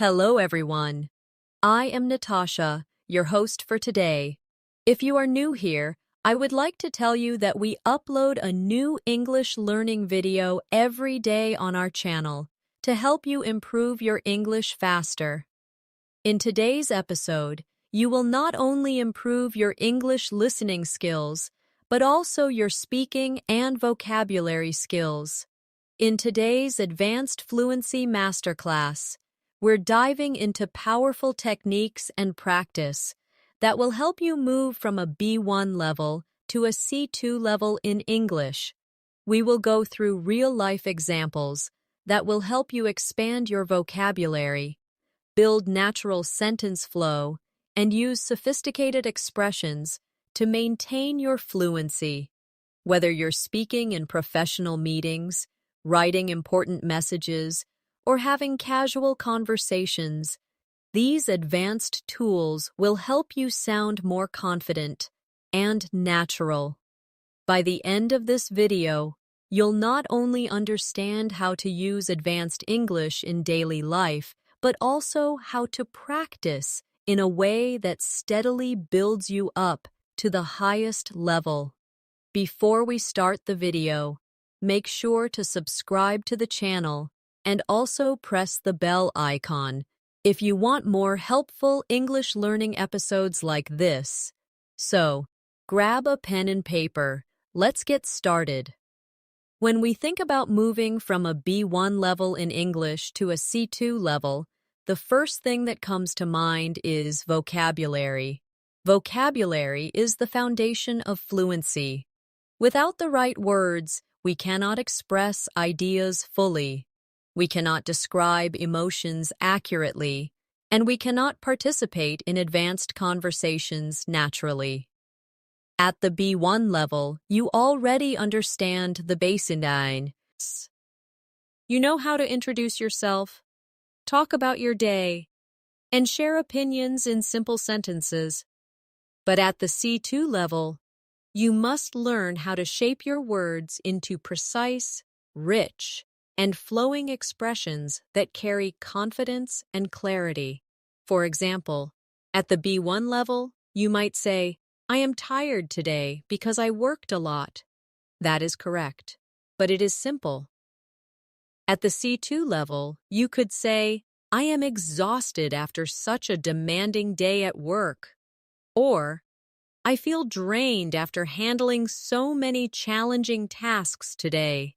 Hello, everyone. I am Natasha, your host for today. If you are new here, I would like to tell you that we upload a new English learning video every day on our channel to help you improve your English faster. In today's episode, you will not only improve your English listening skills, but also your speaking and vocabulary skills. In today's Advanced Fluency Masterclass, we're diving into powerful techniques and practice that will help you move from a B1 level to a C2 level in English. We will go through real-life examples that will help you expand your vocabulary, build natural sentence flow, and use sophisticated expressions to maintain your fluency. Whether you're speaking in professional meetings, writing important messages, or having casual conversations, these advanced tools will help you sound more confident and natural. By the end of this video, you'll not only understand how to use advanced English in daily life, but also how to practice in a way that steadily builds you up to the highest level. Before we start the video, make sure to subscribe to the channel and also press the bell icon if you want more helpful English learning episodes like this. So, grab a pen and paper. Let's get started. When we think about moving from a B1 level in English to a C2 level, the first thing that comes to mind is vocabulary. Vocabulary is the foundation of fluency. Without the right words, we cannot express ideas fully. We cannot describe emotions accurately, and we cannot participate in advanced conversations naturally. At the B1 level, you already understand the basics. You know how to introduce yourself, talk about your day, and share opinions in simple sentences. But at the C2 level, you must learn how to shape your words into precise, rich, and flowing expressions that carry confidence and clarity. For example, at the B1 level, you might say, "I am tired today because I worked a lot." That is correct, but it is simple. At the C2 level, you could say, "I am exhausted after such a demanding day at work," or "I feel drained after handling so many challenging tasks today."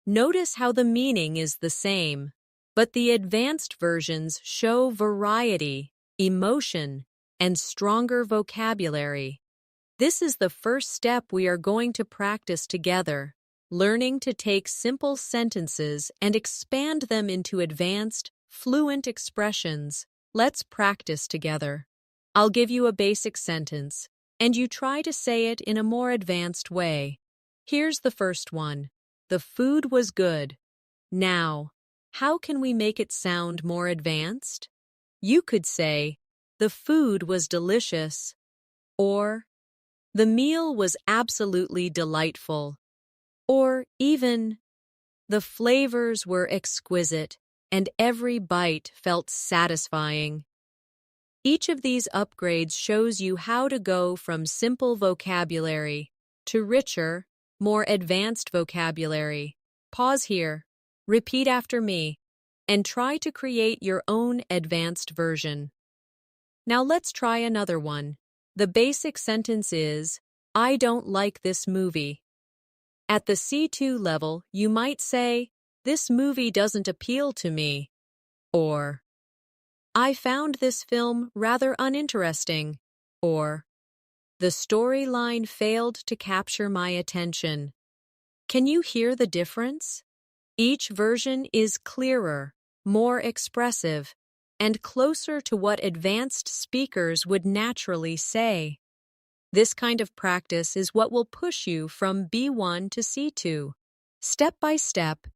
Notice how the meaning is the same, but the advanced versions show variety, emotion, and stronger vocabulary. This is the first step we are going to practice together, learning to take simple sentences and expand them into advanced, fluent expressions. Let's practice together. I'll give you a basic sentence, and you try to say it in a more advanced way. Here's the first one. The food was good. Now, how can we make it sound more advanced? You could say, "The food was delicious," or "The meal was absolutely delightful," or even, "The flavors were exquisite, and every bite felt satisfying." Each of these upgrades shows you how to go from simple vocabulary to richer, more advanced vocabulary. Pause here, repeat after me, and try to create your own advanced version. Now let's try another one. The basic sentence is, "I don't like this movie." At the C2 level, you might say, "This movie doesn't appeal to me," or "I found this film rather uninteresting," or "The storyline failed to capture my attention." Can you hear the difference? Each version is clearer, more expressive, and closer to what advanced speakers would naturally say. This kind of practice is what will push you from B1 to C2, step by step.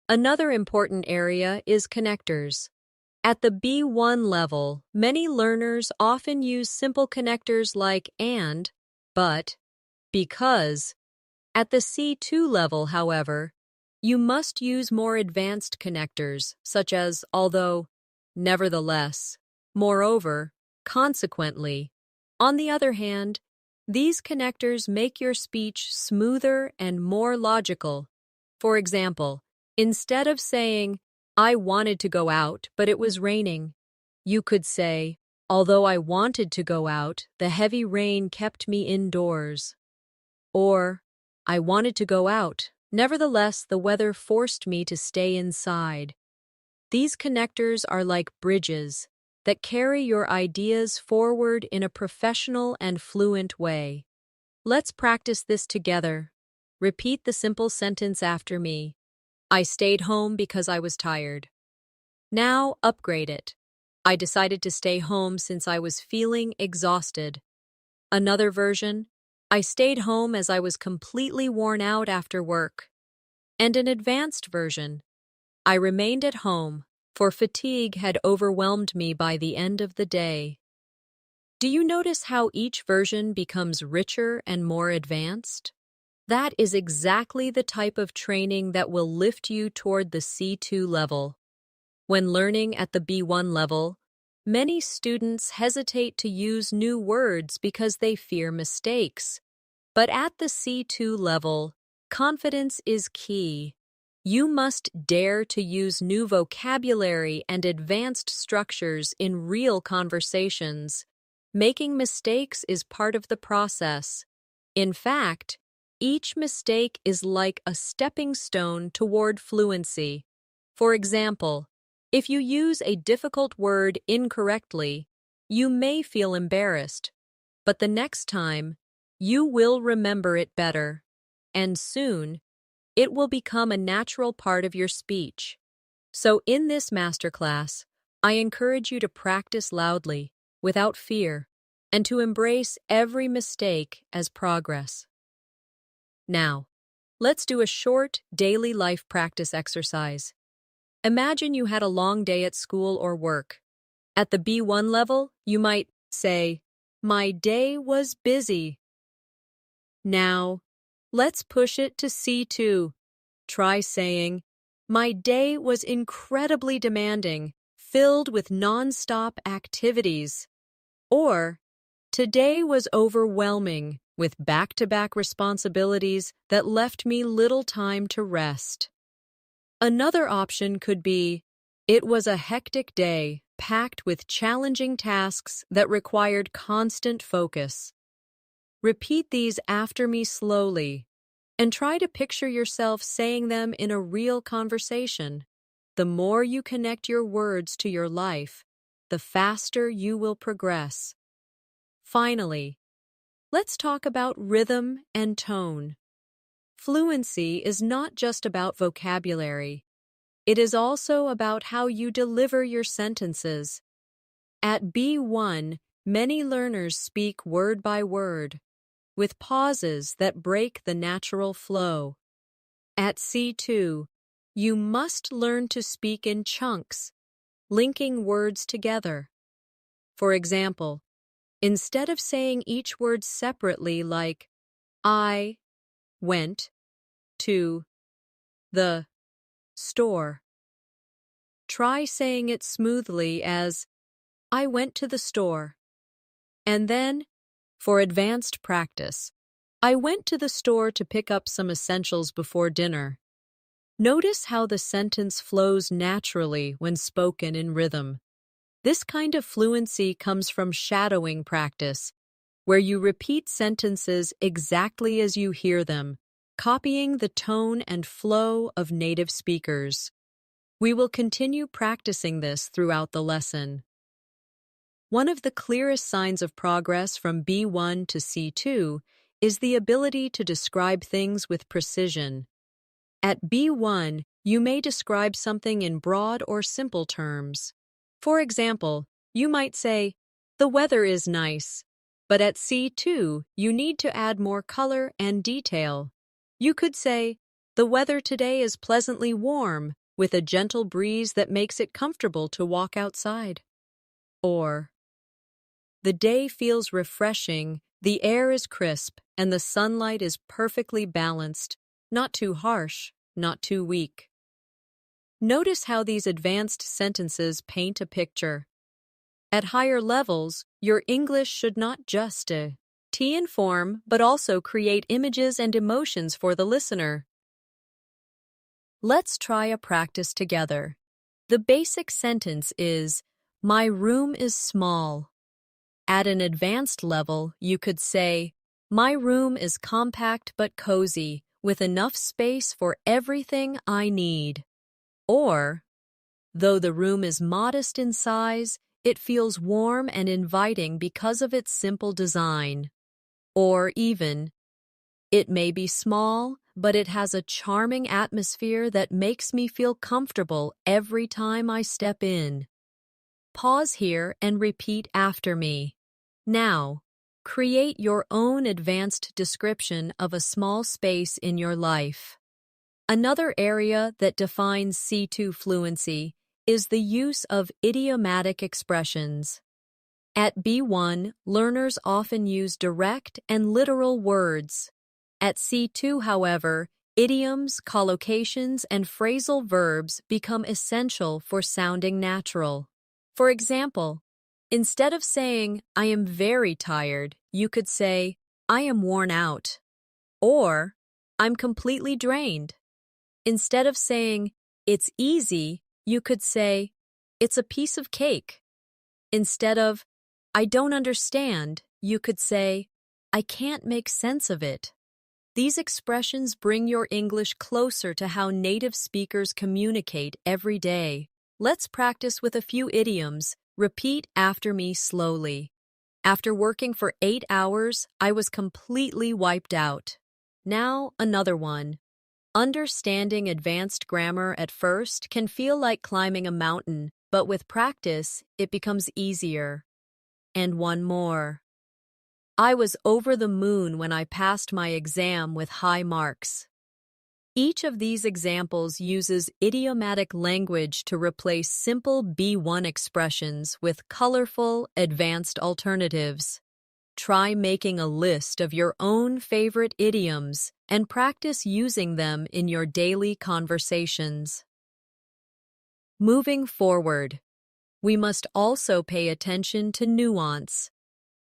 Another important area is connectors. At the B1 level, many learners often use simple connectors like and, but, because. At the C2 level, however, you must use more advanced connectors, such as although, nevertheless, moreover, consequently. On the other hand, these connectors make your speech smoother and more logical. For example, instead of saying, I wanted to go out, but it was raining, you could say, although I wanted to go out, the heavy rain kept me indoors. Or, I wanted to go out, nevertheless, the weather forced me to stay inside. These connectors are like bridges that carry your ideas forward in a professional and fluent way. Let's practice this together. Repeat the simple sentence after me. I stayed home because I was tired. Now upgrade it. I decided to stay home since I was feeling exhausted. Another version, I stayed home as I was completely worn out after work. And an advanced version, I remained at home, for fatigue had overwhelmed me by the end of the day. Do you notice how each version becomes richer and more advanced? That is exactly the type of training that will lift you toward the C2 level. When learning at the B1 level, many students hesitate to use new words because they fear mistakes. But at the C2 level, confidence is key. You must dare to use new vocabulary and advanced structures in real conversations. Making mistakes is part of the process. In fact, each mistake is like a stepping stone toward fluency. For example, if you use a difficult word incorrectly, you may feel embarrassed, but the next time, you will remember it better, and soon, it will become a natural part of your speech. So in this masterclass, I encourage you to practice loudly, without fear, and to embrace every mistake as progress. Now, let's do a short daily life practice exercise. Imagine you had a long day at school or work. At the B1 level, you might say, my day was busy. Now, let's push it to C2. Try saying, my day was incredibly demanding, filled with non-stop activities. Or, today was overwhelming, with back-to-back responsibilities that left me little time to rest. Another option could be, it was a hectic day, packed with challenging tasks that required constant focus. Repeat these after me slowly, and try to picture yourself saying them in a real conversation. The more you connect your words to your life, the faster you will progress. Finally, let's talk about rhythm and tone. Fluency is not just about vocabulary. It is also about how you deliver your sentences. At B1, many learners speak word by word, with pauses that break the natural flow. At C2, you must learn to speak in chunks, linking words together. For example, instead of saying each word separately like, I went to the store, try saying it smoothly as, I went to the store. And then, for advanced practice, I went to the store to pick up some essentials before dinner. Notice how the sentence flows naturally when spoken in rhythm. This kind of fluency comes from shadowing practice, where you repeat sentences exactly as you hear them, copying the tone and flow of native speakers. We will continue practicing this throughout the lesson. One of the clearest signs of progress from B1 to C2 is the ability to describe things with precision. At B1, you may describe something in broad or simple terms. For example, you might say, the weather is nice. But at C2, you need to add more color and detail. You could say, the weather today is pleasantly warm, with a gentle breeze that makes it comfortable to walk outside. Or, the day feels refreshing, the air is crisp, and the sunlight is perfectly balanced, not too harsh, not too weak. Notice how these advanced sentences paint a picture. At higher levels, your English should not just inform, but also create images and emotions for the listener. Let's try a practice together. The basic sentence is, "My room is small." At an advanced level, you could say, "My room is compact but cozy, with enough space for everything I need." Or, "Though the room is modest in size, it feels warm and inviting because of its simple design." Or even, "It may be small, but it has a charming atmosphere that makes me feel comfortable every time I step in." Pause here and repeat after me. Now, create your own advanced description of a small space in your life. Another area that defines C2 fluency is the use of idiomatic expressions. At B1, learners often use direct and literal words. At C2, however, idioms, collocations, and phrasal verbs become essential for sounding natural. For example, instead of saying, "I am very tired," you could say, "I am worn out." Or, "I'm completely drained." Instead of saying, "It's easy," you could say, "It's a piece of cake." Instead of, "I don't understand," you could say, "I can't make sense of it." These expressions bring your English closer to how native speakers communicate every day. Let's practice with a few idioms. Repeat after me slowly. "After working for 8 hours, I was completely wiped out." Now, another one. "Understanding advanced grammar at first can feel like climbing a mountain, but with practice, it becomes easier." And one more. "I was over the moon when I passed my exam with high marks." Each of these examples uses idiomatic language to replace simple B1 expressions with colorful, advanced alternatives. Try making a list of your own favorite idioms and practice using them in your daily conversations. Moving forward, we must also pay attention to nuance.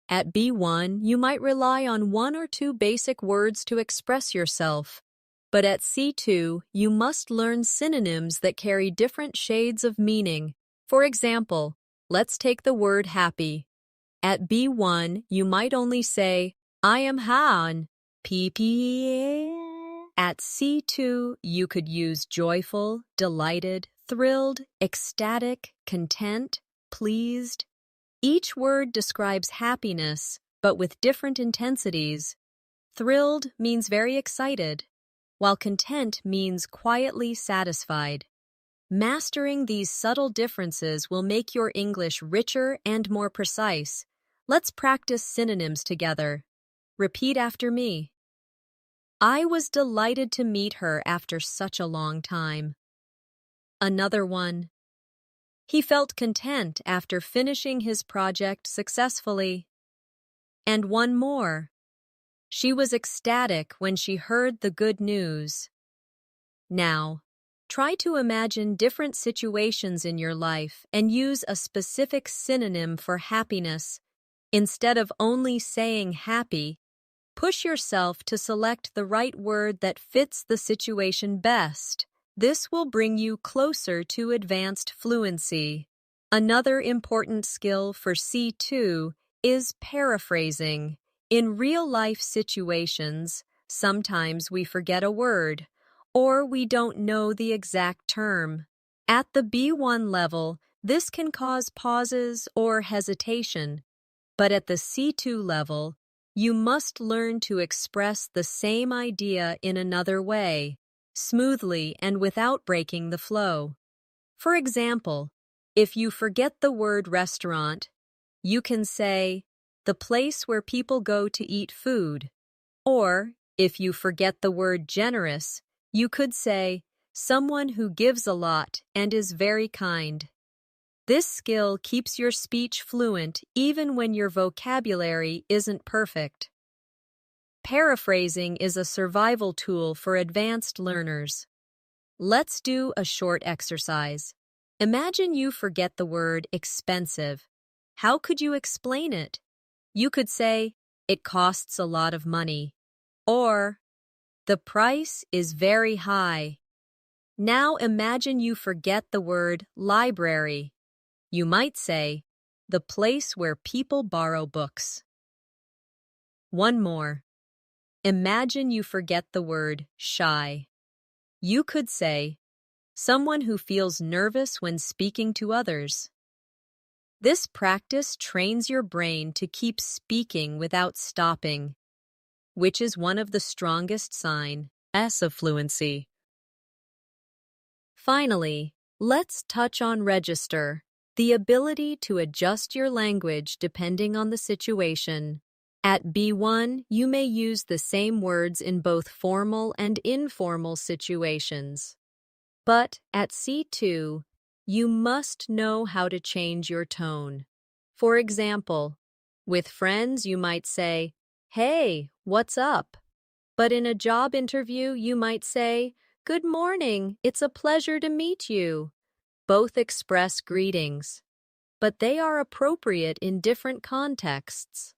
At B1, you might rely on 1 or 2 basic words to express yourself. But at C2, you must learn synonyms that carry different shades of meaning. For example, let's take the word happy. At B1, you might only say, "I am han." At C2, you could use joyful, delighted, thrilled, ecstatic, content, pleased. Each word describes happiness, but with different intensities. Thrilled means very excited, while content means quietly satisfied. Mastering these subtle differences will make your English richer and more precise. Let's practice synonyms together. Repeat after me. "I was delighted to meet her after such a long time." Another one. "He felt content after finishing his project successfully." And one more. "She was ecstatic when she heard the good news." Now, try to imagine different situations in your life and use a specific synonym for happiness. Instead of only saying happy, push yourself to select the right word that fits the situation best. This will bring you closer to advanced fluency. Another important skill for C2 is paraphrasing. In real-life situations, sometimes we forget a word, or we don't know the exact term. At the B1 level, this can cause pauses or hesitation. But at the C2 level, you must learn to express the same idea in another way, smoothly and without breaking the flow. For example, if you forget the word restaurant, you can say, "the place where people go to eat food." Or, if you forget the word generous, you could say, "someone who gives a lot and is very kind." This skill keeps your speech fluent even when your vocabulary isn't perfect. Paraphrasing is a survival tool for advanced learners. Let's do a short exercise. Imagine you forget the word expensive. How could you explain it? You could say, it costs a lot of money, or the price is very high. Now imagine you forget the word library. You might say, the place where people borrow books. One more. Imagine you forget the word shy. You could say, someone who feels nervous when speaking to others. This practice trains your brain to keep speaking without stopping, which is one of the strongest signs of fluency. Finally, let's touch on register, the ability to adjust your language depending on the situation. At B1, you may use the same words in both formal and informal situations. But at C2, you must know how to change your tone. For example, with friends you might say, "Hey, what's up?" But in a job interview you might say, "Good morning, it's a pleasure to meet you." Both express greetings, but they are appropriate in different contexts.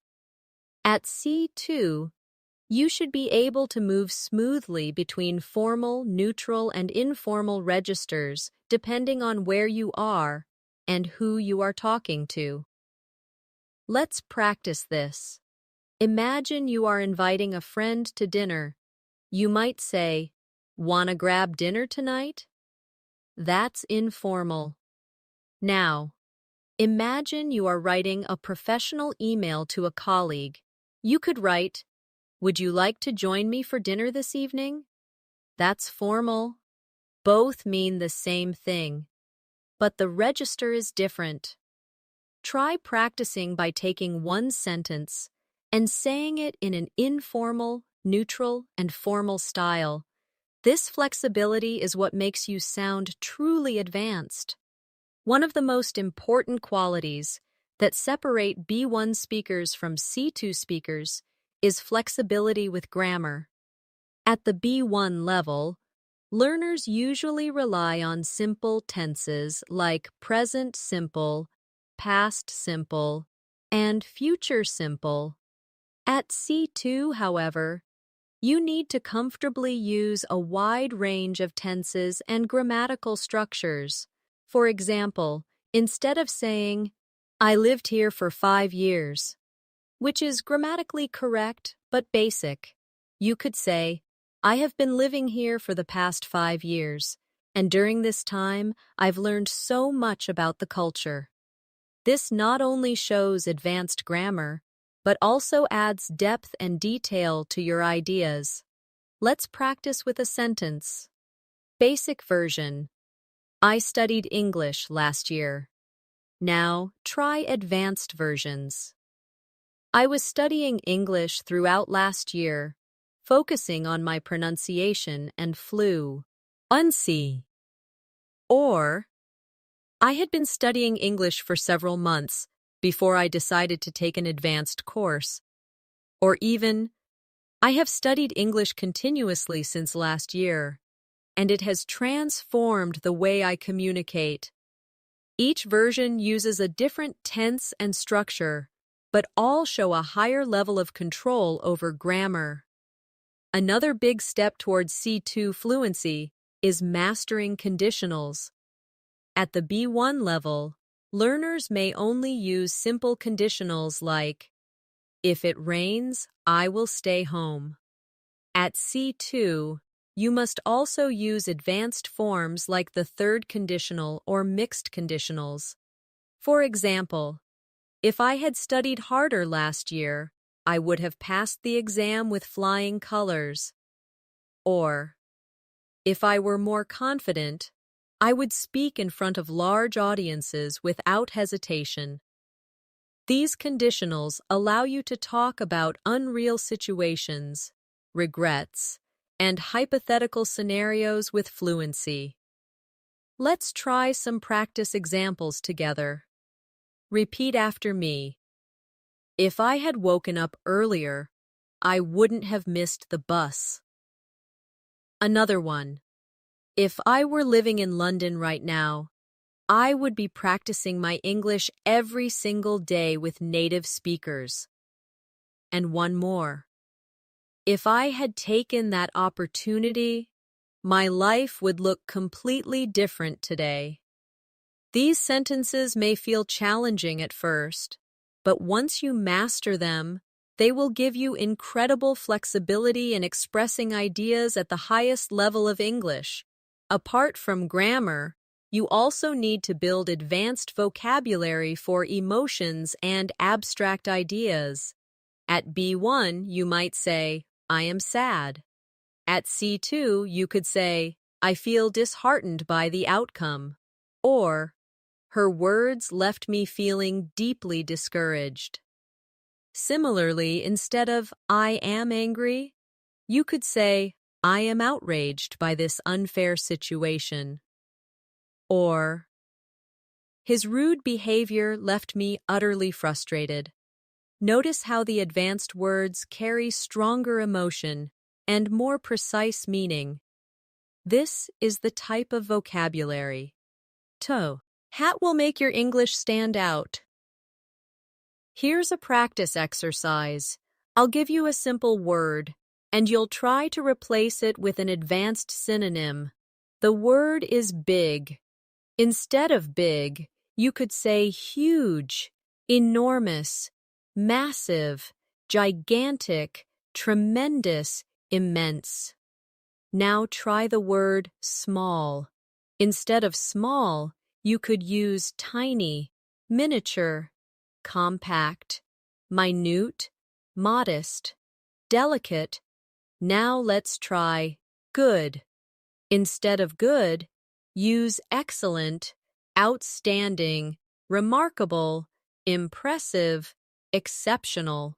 At C2, you should be able to move smoothly between formal, neutral, and informal registers depending on where you are and who you are talking to. Let's practice this. Imagine you are inviting a friend to dinner. You might say, "Wanna grab dinner tonight?" That's informal. Now, imagine you are writing a professional email to a colleague. You could write, "Would you like to join me for dinner this evening?" That's formal. Both mean the same thing, but the register is different. Try practicing by taking one sentence and saying it in an informal, neutral, and formal style. This flexibility is what makes you sound truly advanced. One of the most important qualities that separate B1 speakers from C2 speakers is flexibility with grammar. At the B1 level, learners usually rely on simple tenses like present simple, past simple, and future simple. At C2, however, you need to comfortably use a wide range of tenses and grammatical structures. For example, instead of saying, "I lived here for 5 years," which is grammatically correct but basic, you could say, "I have been living here for the past 5 years, and during this time, I've learned so much about the culture." This not only shows advanced grammar, but also adds depth and detail to your ideas. Let's practice with a sentence. Basic version. I studied English last year. Now, try advanced versions. I was studying English throughout last year, focusing on my pronunciation and fluency. Or, I had been studying English for several months before I decided to take an advanced course. Or even, I have studied English continuously since last year, and it has transformed the way I communicate. Each version uses a different tense and structure, but all show a higher level of control over grammar. Another big step towards C2 fluency is mastering conditionals. At the B1 level, learners may only use simple conditionals like, "If it rains, I will stay home." At C2, you must also use advanced forms like the third conditional or mixed conditionals. For example, if I had studied harder last year, I would have passed the exam with flying colors. Or, if I were more confident, I would speak in front of large audiences without hesitation. These conditionals allow you to talk about unreal situations, regrets, and hypothetical scenarios with fluency. Let's try some practice examples together. Repeat after me. If I had woken up earlier, I wouldn't have missed the bus. Another one. If I were living in London right now, I would be practicing my English every single day with native speakers. And one more. If I had taken that opportunity, my life would look completely different today. These sentences may feel challenging at first, but once you master them, they will give you incredible flexibility in expressing ideas at the highest level of English. Apart from grammar, you also need to build advanced vocabulary for emotions and abstract ideas. At B1, you might say, I am sad. At C2, you could say, I feel disheartened by the outcome. Or, her words left me feeling deeply discouraged. Similarly, instead of I am angry, you could say, I am outraged by this unfair situation. Or, his rude behavior left me utterly frustrated. Notice how the advanced words carry stronger emotion and more precise meaning. This is the type of vocabulary. Hat will make your English stand out. Here's a practice exercise. I'll give you a simple word, and you'll try to replace it with an advanced synonym. The word is big. Instead of big, you could say huge, enormous, massive, gigantic, tremendous, immense. Now try the word small. Instead of small, you could use tiny, miniature, compact, minute, modest, delicate. Now let's try good. Instead of good, use excellent, outstanding, remarkable, impressive, exceptional.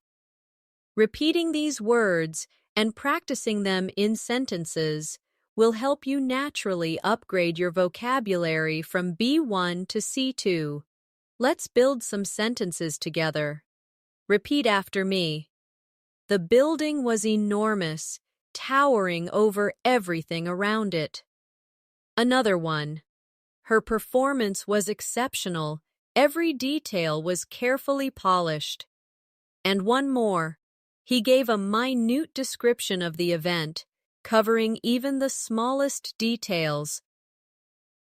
Repeating these words and practicing them in sentences will help you naturally upgrade your vocabulary from B1 to C2. Let's build some sentences together. Repeat after me. The building was enormous, towering over everything around it. Another one. Her performance was exceptional. Every detail was carefully polished. And one more. He gave a minute description of the event, covering even the smallest details.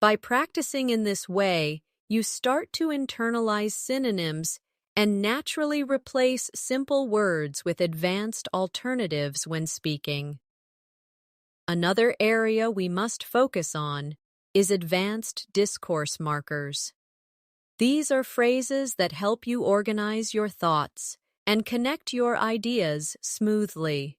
By practicing in this way, you start to internalize synonyms and naturally replace simple words with advanced alternatives when speaking. Another area we must focus on is advanced discourse markers. These are phrases that help you organize your thoughts and connect your ideas smoothly.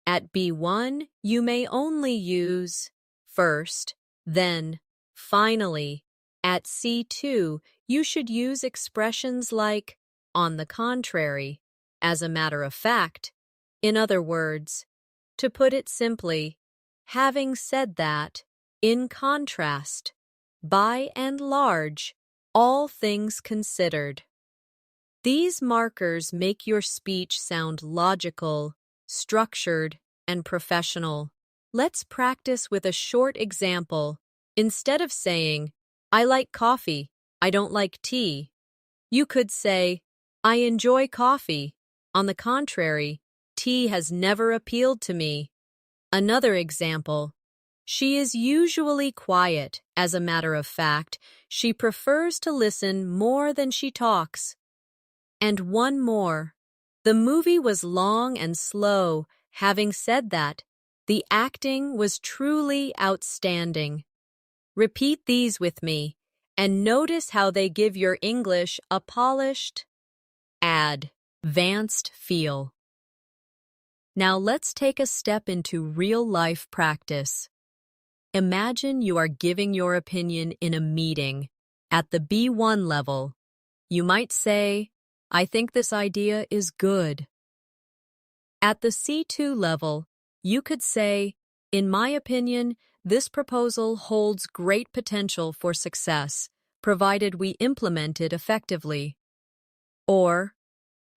At B1, you may only use first, then, finally. At C2, you should use expressions like on the contrary, as a matter of fact. In other words, to put it simply, having said that, in contrast, by and large, all things considered. These markers make your speech sound logical, structured, and professional. Let's practice with a short example. Instead of saying, I like coffee, I don't like tea, you could say, I enjoy coffee. On the contrary, tea has never appealed to me. Another example. She is usually quiet. As a matter of fact, she prefers to listen more than she talks. And one more. The movie was long and slow. Having said that, the acting was truly outstanding. Repeat these with me, and notice how they give your English a polished, advanced feel. Now let's take a step into real-life practice. Imagine you are giving your opinion in a meeting at the B1 level. You might say, I think this idea is good. At the C2 level, you could say, in my opinion, this proposal holds great potential for success, provided we implement it effectively. Or,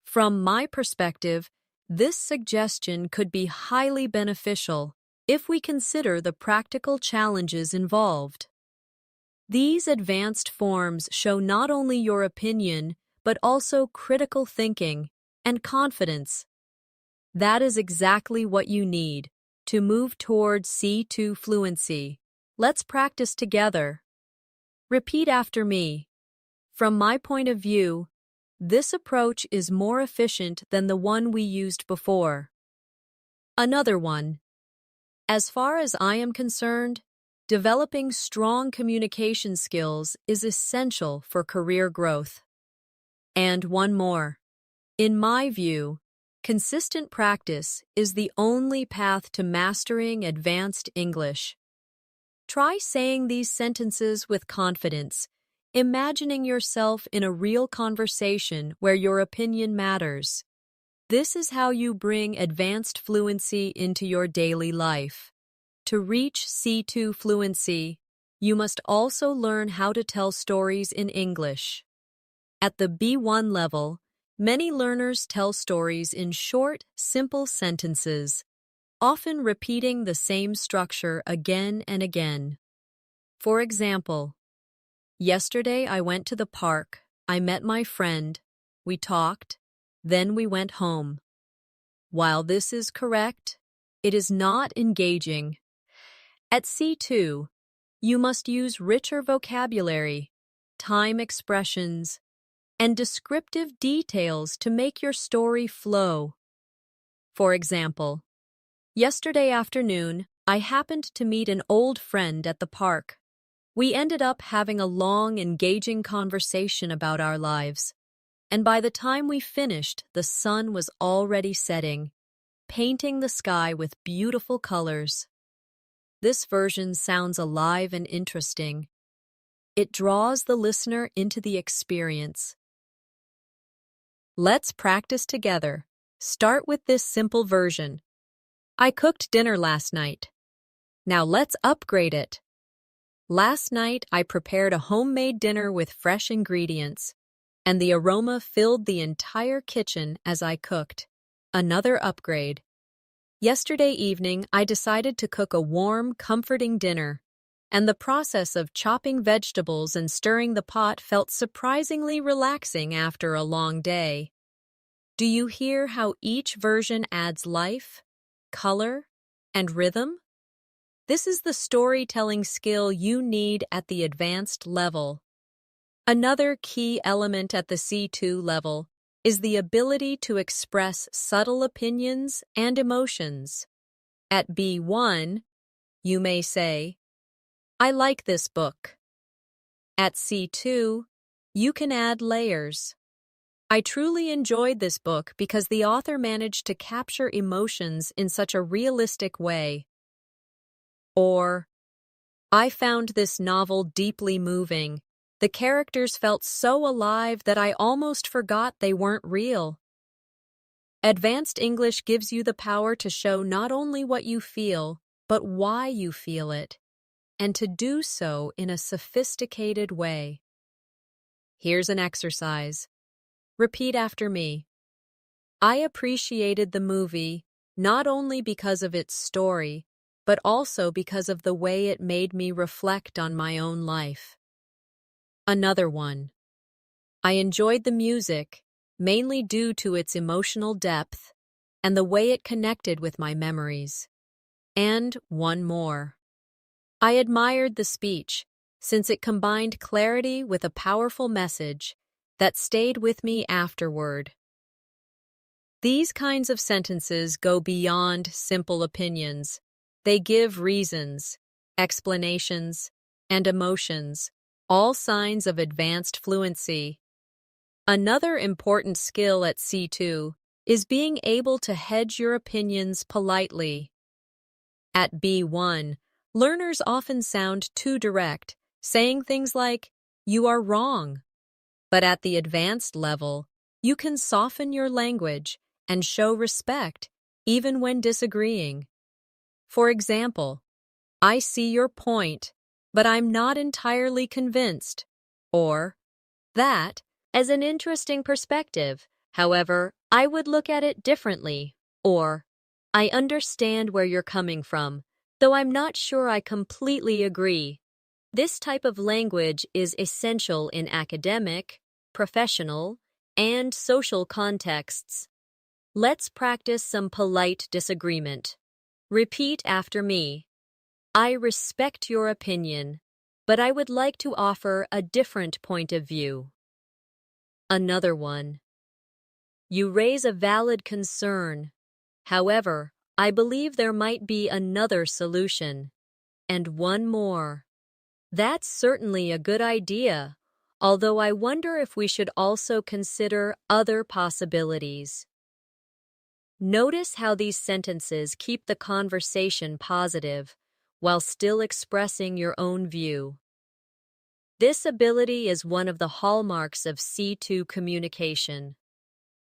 from my perspective, this suggestion could be highly beneficial. if we consider the practical challenges involved. These advanced forms show not only your opinion, but also critical thinking and confidence. That is exactly what you need to move towards C2 fluency. Let's practice together. Repeat after me. From my point of view, this approach is more efficient than the one we used before. Another one. As far as I am concerned, developing strong communication skills is essential for career growth. And one more. In my view, consistent practice is the only path to mastering advanced English. Try saying these sentences with confidence, imagining yourself in a real conversation where your opinion matters. This is how you bring advanced fluency into your daily life. To reach C2 fluency, you must also learn how to tell stories in English. At the B1 level, many learners tell stories in short, simple sentences, often repeating the same structure again and again. For example, yesterday I went to the park, I met my friend, we talked, then we went home. While this is correct, it is not engaging. At C2, you must use richer vocabulary, time expressions, and descriptive details to make your story flow. For example, yesterday afternoon, I happened to meet an old friend at the park. We ended up having a long, engaging conversation about our lives. And by the time we finished, the sun was already setting, painting the sky with beautiful colors. This version sounds alive and interesting. It draws the listener into the experience. Let's practice together. Start with this simple version. I cooked dinner last night. Now let's upgrade it. Last night I prepared a homemade dinner with fresh ingredients, and the aroma filled the entire kitchen as I cooked. Another upgrade. Yesterday evening, I decided to cook a warm, comforting dinner, and the process of chopping vegetables and stirring the pot felt surprisingly relaxing after a long day. Do you hear how each version adds life, color, and rhythm? This is the storytelling skill you need at the advanced level. Another key element at the C2 level is the ability to express subtle opinions and emotions. At B1, you may say, I like this book. At C2, you can add layers. I truly enjoyed this book because the author managed to capture emotions in such a realistic way. Or, I found this novel deeply moving. The characters felt so alive that I almost forgot they weren't real. Advanced English gives you the power to show not only what you feel, but why you feel it, and to do so in a sophisticated way. Here's an exercise. Repeat after me. I appreciated the movie not only because of its story, but also because of the way it made me reflect on my own life. Another one. I enjoyed the music, mainly due to its emotional depth and the way it connected with my memories. And one more. I admired the speech, since it combined clarity with a powerful message that stayed with me afterward. These kinds of sentences go beyond simple opinions. They give reasons, explanations, and emotions, all signs of advanced fluency. Another important skill at C2 is being able to hedge your opinions politely. At B1, learners often sound too direct, saying things like, "You are wrong." But at the advanced level, you can soften your language and show respect, even when disagreeing. For example, I see your point, but I'm not entirely convinced. Or, that is an interesting perspective. However, I would look at it differently. Or, I understand where you're coming from, though I'm not sure I completely agree. This type of language is essential in academic, professional, and social contexts. Let's practice some polite disagreement. Repeat after me. I respect your opinion, but I would like to offer a different point of view. Another one. You raise a valid concern. However, I believe there might be another solution. And one more. That's certainly a good idea, although I wonder if we should also consider other possibilities. Notice how these sentences keep the conversation positive while still expressing your own view. This ability is one of the hallmarks of C2 communication.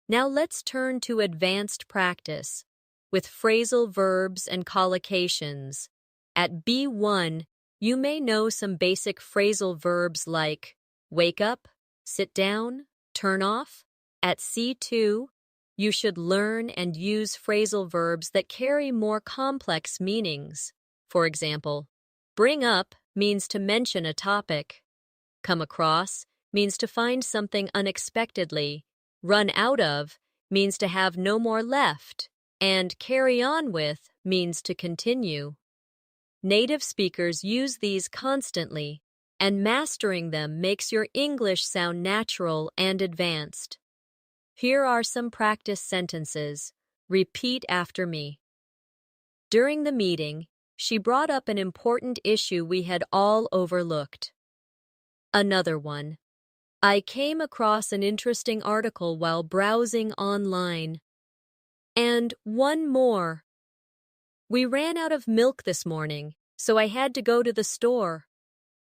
Now let's turn to advanced practice with phrasal verbs and collocations. At B1, you may know some basic phrasal verbs like wake up, sit down, turn off. At C2, you should learn and use phrasal verbs that carry more complex meanings. For example, bring up means to mention a topic. Come across means to find something unexpectedly. Run out of means to have no more left. And carry on with means to continue. Native speakers use these constantly, and mastering them makes your English sound natural and advanced. Here are some practice sentences. Repeat after me. During the meeting, she brought up an important issue we had all overlooked. Another one. I came across an interesting article while browsing online. And one more. We ran out of milk this morning, so I had to go to the store.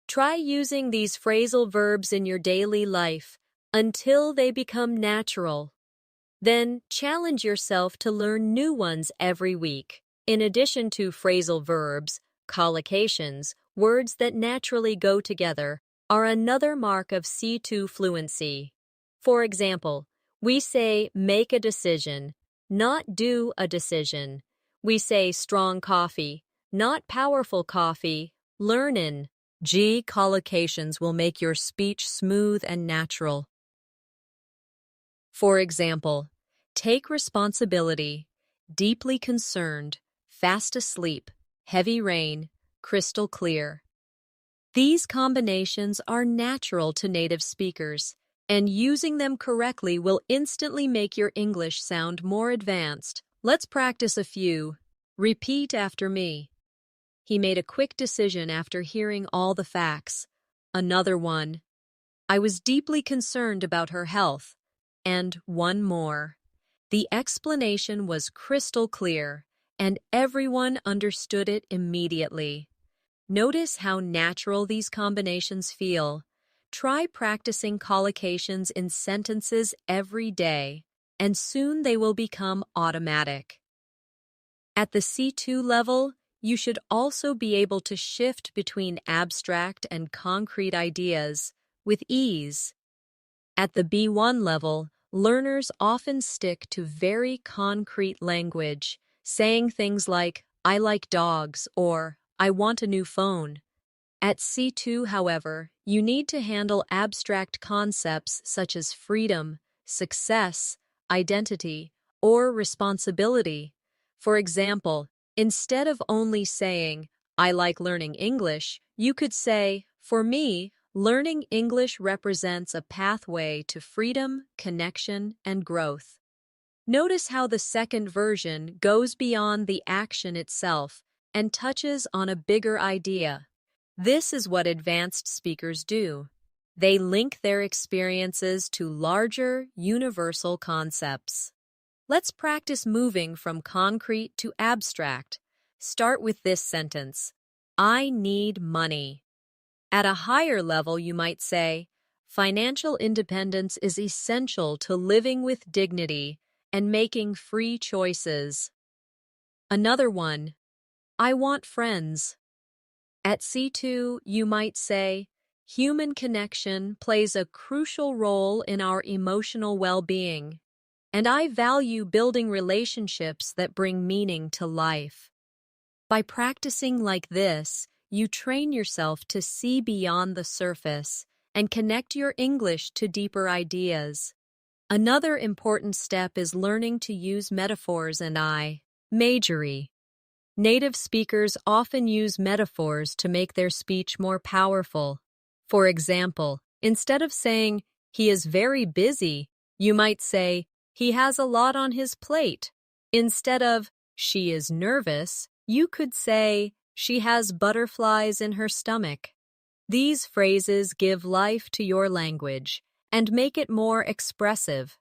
Try using these phrasal verbs in your daily life until they become natural. Then challenge yourself to learn new ones every week. In addition to phrasal verbs, collocations, words that naturally go together, are another mark of C2 fluency. For example, we say make a decision, not do a decision. We say strong coffee, not powerful coffee. Learnin'. G collocations will make your speech smooth and natural. For example, take responsibility, deeply concerned, fast asleep, heavy rain, crystal clear. These combinations are natural to native speakers, and using them correctly will instantly make your English sound more advanced. Let's practice a few. Repeat after me. He made a quick decision after hearing all the facts. Another one. I was deeply concerned about her health. And one more. The explanation was crystal clear, and everyone understood it immediately. Notice how natural these combinations feel. Try practicing collocations in sentences every day, and soon they will become automatic. At the C2 level, you should also be able to shift between abstract and concrete ideas with ease. At the B1 level, learners often stick to very concrete language, saying things like, I like dogs, or I want a new phone. At C2, however, you need to handle abstract concepts such as freedom, success, identity, or responsibility. For example, instead of only saying, I like learning English, you could say, for me, learning English represents a pathway to freedom, connection, and growth. Notice how the second version goes beyond the action itself and touches on a bigger idea. This is what advanced speakers do. They link their experiences to larger, universal concepts. Let's practice moving from concrete to abstract. Start with this sentence. I need money. At a higher level, you might say, financial independence is essential to living with dignity and making free choices. Another one, I want friends. At C2, you might say, human connection plays a crucial role in our emotional well-being, and I value building relationships that bring meaning to life. By practicing like this, you train yourself to see beyond the surface and connect your English to deeper ideas. Another important step is learning to use metaphors and imagery. Native speakers often use metaphors to make their speech more powerful. For example, instead of saying, "He is very busy," you might say, "He has a lot on his plate." Instead of, "She is nervous," you could say, "She has butterflies in her stomach." These phrases give life to your language and make it more expressive.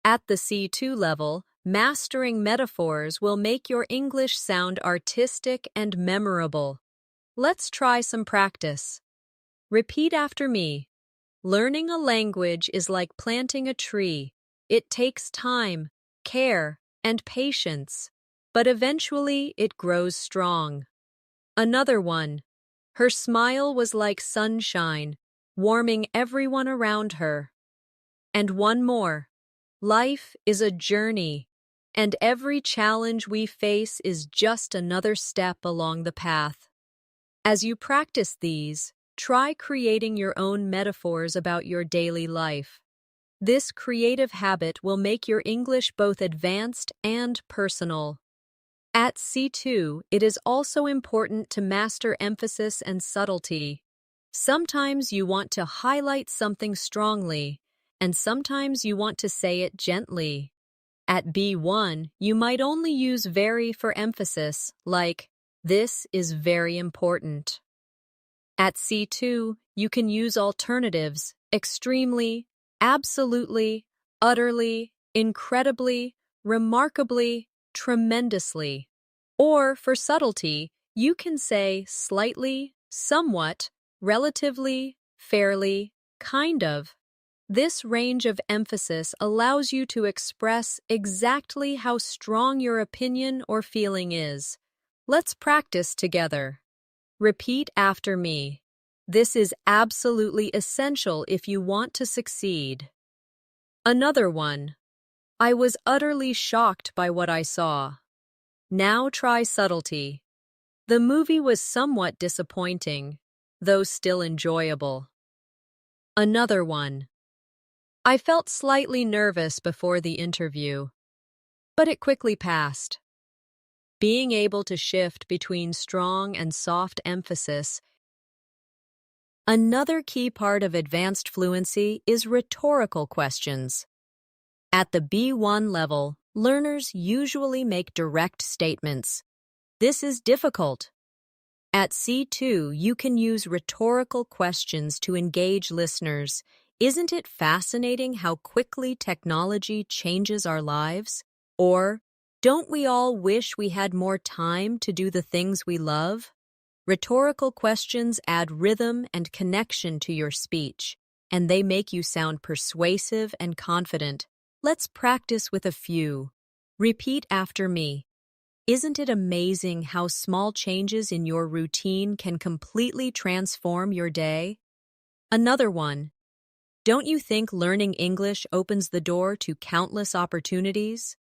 At the C2 level, mastering metaphors will make your English sound artistic and memorable. Let's try some practice. Repeat after me. Learning a language is like planting a tree. It takes time, care, and patience, but eventually it grows strong. Another one. Her smile was like sunshine, warming everyone around her. And one more. Life is a journey, and every challenge we face is just another step along the path. As you practice these, try creating your own metaphors about your daily life. This creative habit will make your English both advanced and personal. At C2, it is also important to master emphasis and subtlety. Sometimes you want to highlight something strongly, and sometimes you want to say it gently. At B1, you might only use very for emphasis, like, "This is very important." At C2, you can use alternatives, extremely, absolutely, utterly, incredibly, remarkably, tremendously. Or for subtlety, you can say slightly, somewhat, relatively, fairly, kind of. This range of emphasis allows you to express exactly how strong your opinion or feeling is. Let's practice together. Repeat after me. This is absolutely essential if you want to succeed. Another one. I was utterly shocked by what I saw. Now try subtlety. The movie was somewhat disappointing, though still enjoyable. Another one. I felt slightly nervous before the interview, but it quickly passed. Being able to shift between strong and soft emphasis. Another key part of advanced fluency is rhetorical questions. At the B1 level, learners usually make direct statements. This is difficult. At C2, you can use rhetorical questions to engage listeners. Isn't it fascinating how quickly technology changes our lives? Or, don't we all wish we had more time to do the things we love? Rhetorical questions add rhythm and connection to your speech, and they make you sound persuasive and confident. Let's practice with a few. Repeat after me. Isn't it amazing how small changes in your routine can completely transform your day? Another one. Don't you think learning English opens the door to countless opportunities?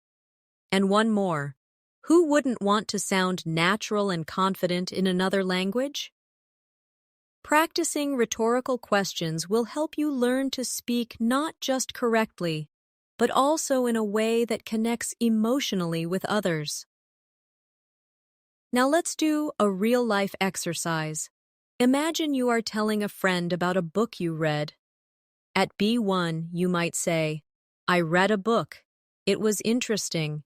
And one more. Who wouldn't want to sound natural and confident in another language? Practicing rhetorical questions will help you learn to speak not just correctly, but also in a way that connects emotionally with others. Now let's do a real-life exercise. Imagine you are telling a friend about a book you read. At B1, you might say, I read a book. It was interesting.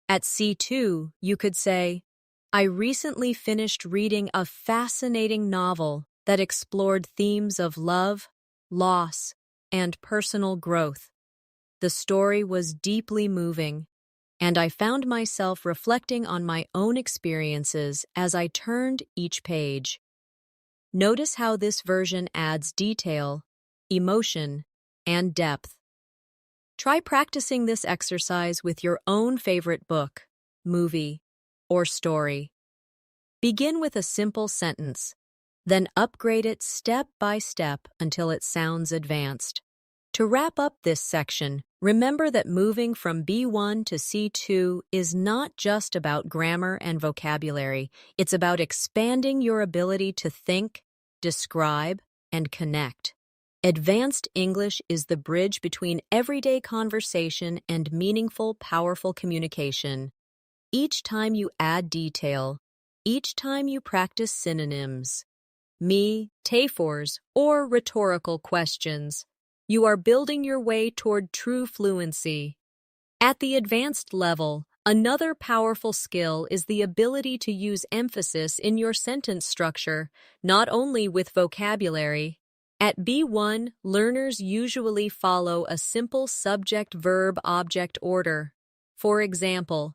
At C2, you could say, I recently finished reading a fascinating novel that explored themes of love, loss, and personal growth. The story was deeply moving, and I found myself reflecting on my own experiences as I turned each page. Notice how this version adds detail, emotion, and depth. Try practicing this exercise with your own favorite book, movie, or story. Begin with a simple sentence, then upgrade it step by step until it sounds advanced. To wrap up this section, remember that moving from B1 to C2 is not just about grammar and vocabulary. It's about expanding your ability to think, describe, and connect. Advanced English is the bridge between everyday conversation and meaningful, powerful communication. Each time you add detail, each time you practice synonyms, metaphors, or rhetorical questions, you are building your way toward true fluency. At the advanced level, another powerful skill is the ability to use emphasis in your sentence structure, not only with vocabulary. At B1, learners usually follow a simple subject-verb-object order. For example,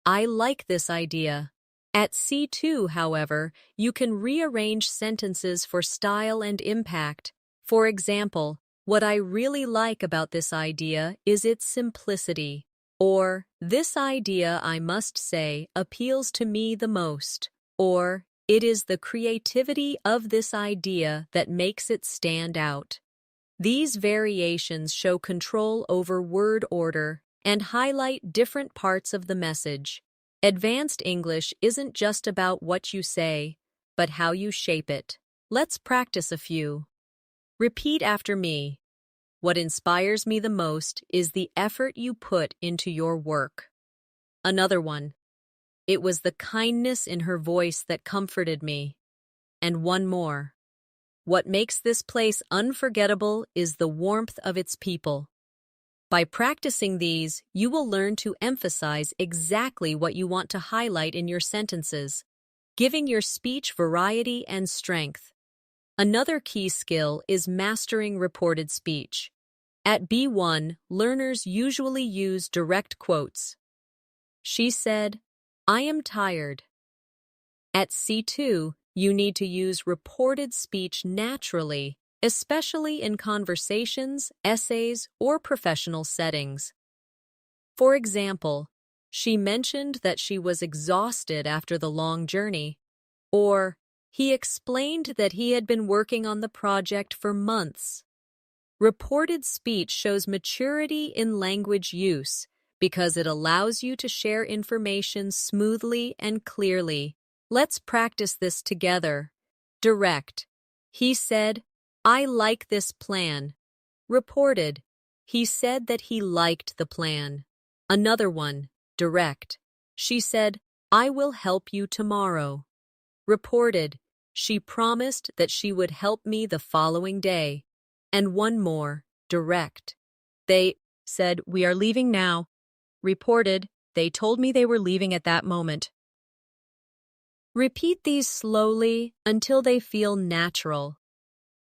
I like this idea. At C2, however, you can rearrange sentences for style and impact. For example, what I really like about this idea is its simplicity. Or, this idea, I must say, appeals to me the most. Or, it is the creativity of this idea that makes it stand out. These variations show control over word order and highlight different parts of the message. Advanced English isn't just about what you say, but how you shape it. Let's practice a few. Repeat after me. What inspires me the most is the effort you put into your work. Another one. It was the kindness in her voice that comforted me. And one more. What makes this place unforgettable is the warmth of its people. By practicing these, you will learn to emphasize exactly what you want to highlight in your sentences, giving your speech variety and strength. Another key skill is mastering reported speech. At B1, learners usually use direct quotes. She said, I am tired. At C2, you need to use reported speech naturally, especially in conversations, essays, or professional settings. For example, she mentioned that she was exhausted after the long journey, or he explained that he had been working on the project for months. Reported speech shows maturity in language use because it allows you to share information smoothly and clearly. Let's practice this together. Direct. He said, I like this plan. Reported. He said that he liked the plan. Another one. Direct. She said, I will help you tomorrow. Reported. She promised that she would help me the following day. And one more. Direct. They said, we are leaving now. Reported. They told me they were leaving at that moment. Repeat these slowly until they feel natural.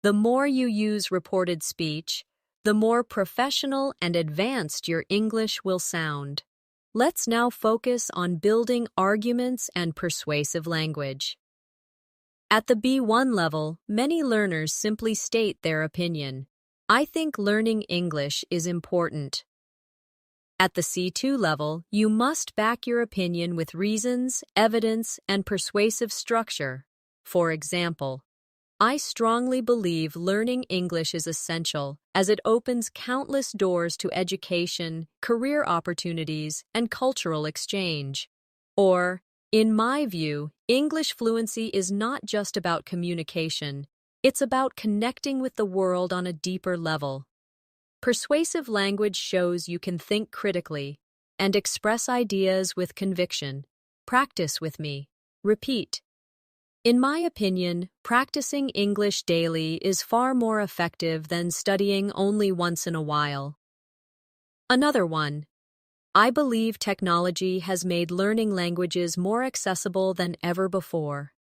The more you use reported speech, the more professional and advanced your English will sound. Let's now focus on building arguments and persuasive language. At the B1 level, many learners simply state their opinion. I think learning English is important. At the C2 level, you must back your opinion with reasons, evidence, and persuasive structure. For example, I strongly believe learning English is essential as it opens countless doors to education, career opportunities, and cultural exchange. Or, in my view, English fluency is not just about communication, it's about connecting with the world on a deeper level. Persuasive language shows you can think critically and express ideas with conviction. Practice with me. Repeat. In my opinion, practicing English daily is far more effective than studying only once in a while. Another one. I believe technology has made learning languages more accessible than ever before.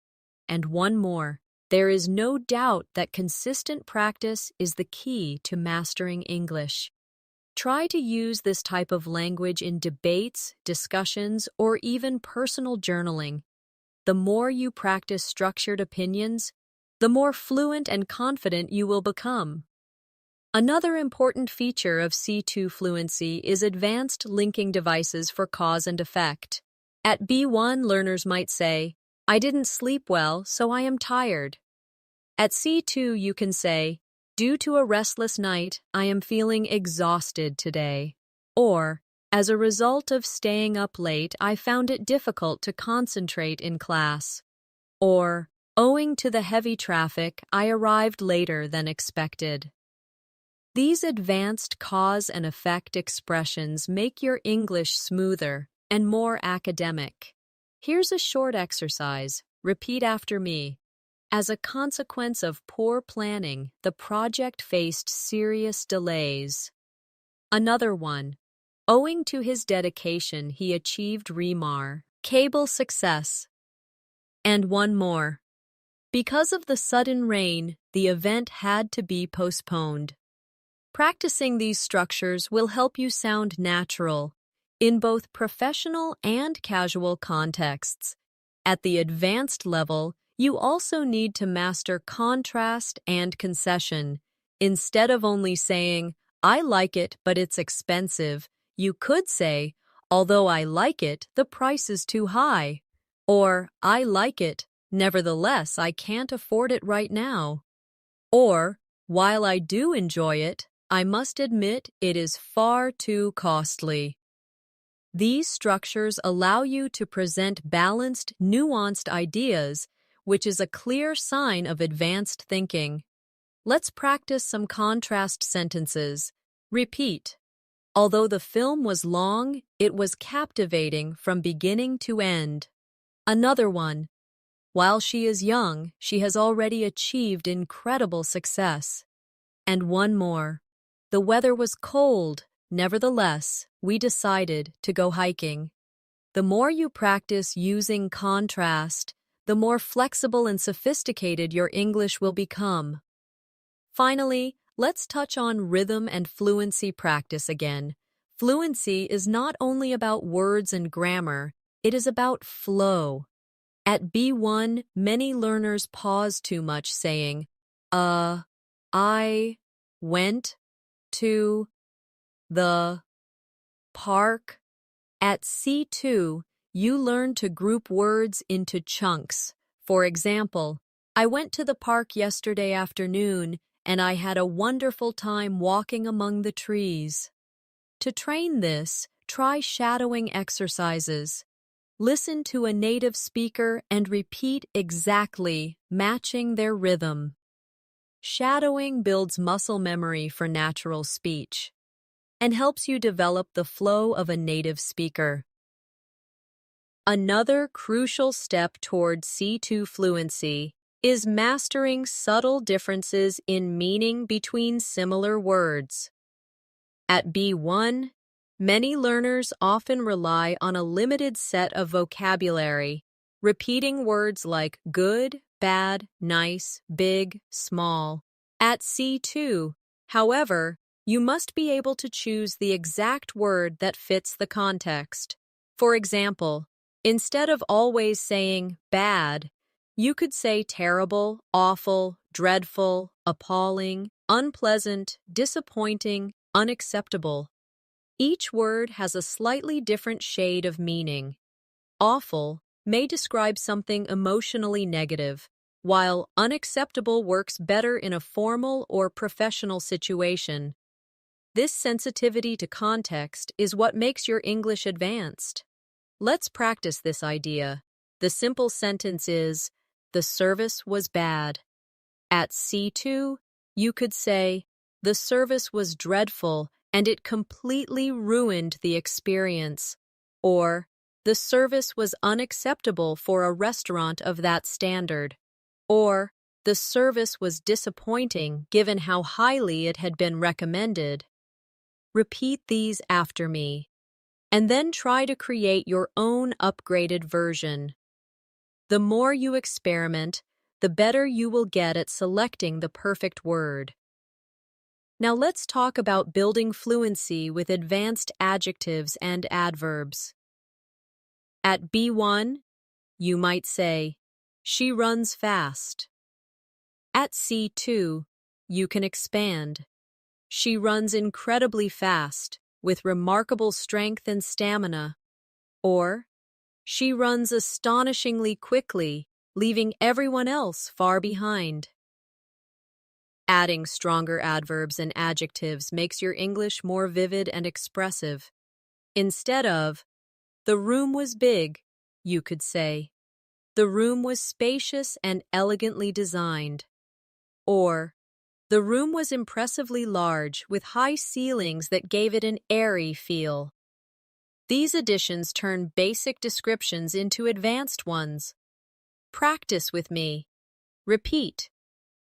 And one more. There is no doubt that consistent practice is the key to mastering English. Try to use this type of language in debates, discussions, or even personal journaling. The more you practice structured opinions, the more fluent and confident you will become. Another important feature of C2 fluency is advanced linking devices for cause and effect. At B1, learners might say, I didn't sleep well, so I am tired. At C2, you can say, Due to a restless night, I am feeling exhausted today. Or, as a result of staying up late, I found it difficult to concentrate in class. Or, owing to the heavy traffic, I arrived later than expected. These advanced cause and effect expressions make your English smoother and more academic. Here's a short exercise. Repeat after me. As a consequence of poor planning, the project faced serious delays. Another one. Owing to his dedication, he achieved remarkable success. And one more. Because of the sudden rain, the event had to be postponed. Practicing these structures will help you sound natural in both professional and casual contexts. At the advanced level, you also need to master contrast and concession. Instead of only saying, "I like it, but it's expensive," you could say, "Although I like it, the price is too high." Or, "I like it, nevertheless, I can't afford it right now." Or, "While I do enjoy it, I must admit it is far too costly." These structures allow you to present balanced, nuanced ideas, which is a clear sign of advanced thinking. Let's practice some contrast sentences. Repeat. Although the film was long, it was captivating from beginning to end. Another one. While she is young, she has already achieved incredible success. And one more. The weather was cold. Nevertheless, we decided to go hiking. The more you practice using contrast, the more flexible and sophisticated your English will become. Finally, let's touch on rhythm and fluency practice again. Fluency is not only about words and grammar, it is about flow. At B1, many learners pause too much saying, I went to the park. At C2, you learn to group words into chunks. For example, I went to the park yesterday afternoon and I had a wonderful time walking among the trees. To train this, try shadowing exercises. Listen to a native speaker and repeat exactly, matching their rhythm. Shadowing builds muscle memory for natural speech and helps you develop the flow of a native speaker. Another crucial step toward C2 fluency is mastering subtle differences in meaning between similar words. At B1, many learners often rely on a limited set of vocabulary, repeating words like good, bad, nice, big, small. At C2, however, you must be able to choose the exact word that fits the context. For example, instead of always saying bad, you could say terrible, awful, dreadful, appalling, unpleasant, disappointing, unacceptable. Each word has a slightly different shade of meaning. Awful may describe something emotionally negative, while unacceptable works better in a formal or professional situation. This sensitivity to context is what makes your English advanced. Let's practice this idea. The simple sentence is, "The service was bad." At C2, you could say, "The service was dreadful and it completely ruined the experience." Or, "The service was unacceptable for a restaurant of that standard." Or, "The service was disappointing given how highly it had been recommended." Repeat these after me, and then try to create your own upgraded version. The more you experiment, the better you will get at selecting the perfect word. Now let's talk about building fluency with advanced adjectives and adverbs. At B1, you might say, "She runs fast." At C2, you can expand. "She runs incredibly fast, with remarkable strength and stamina." Or, "She runs astonishingly quickly, leaving everyone else far behind." Adding stronger adverbs and adjectives makes your English more vivid and expressive. Instead of, "The room was big," you could say, "The room was spacious and elegantly designed." Or, "The room was impressively large with high ceilings that gave it an airy feel." These additions turn basic descriptions into advanced ones. Practice with me. Repeat.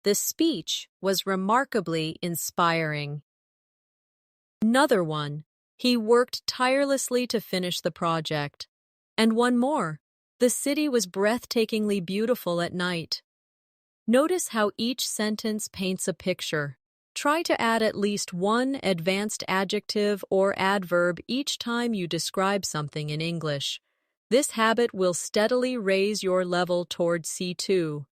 The speech was remarkably inspiring. Another one. He worked tirelessly to finish the project. And one more. The city was breathtakingly beautiful at night. Notice how each sentence paints a picture. Try to add at least one advanced adjective or adverb each time you describe something in English. This habit will steadily raise your level toward C2.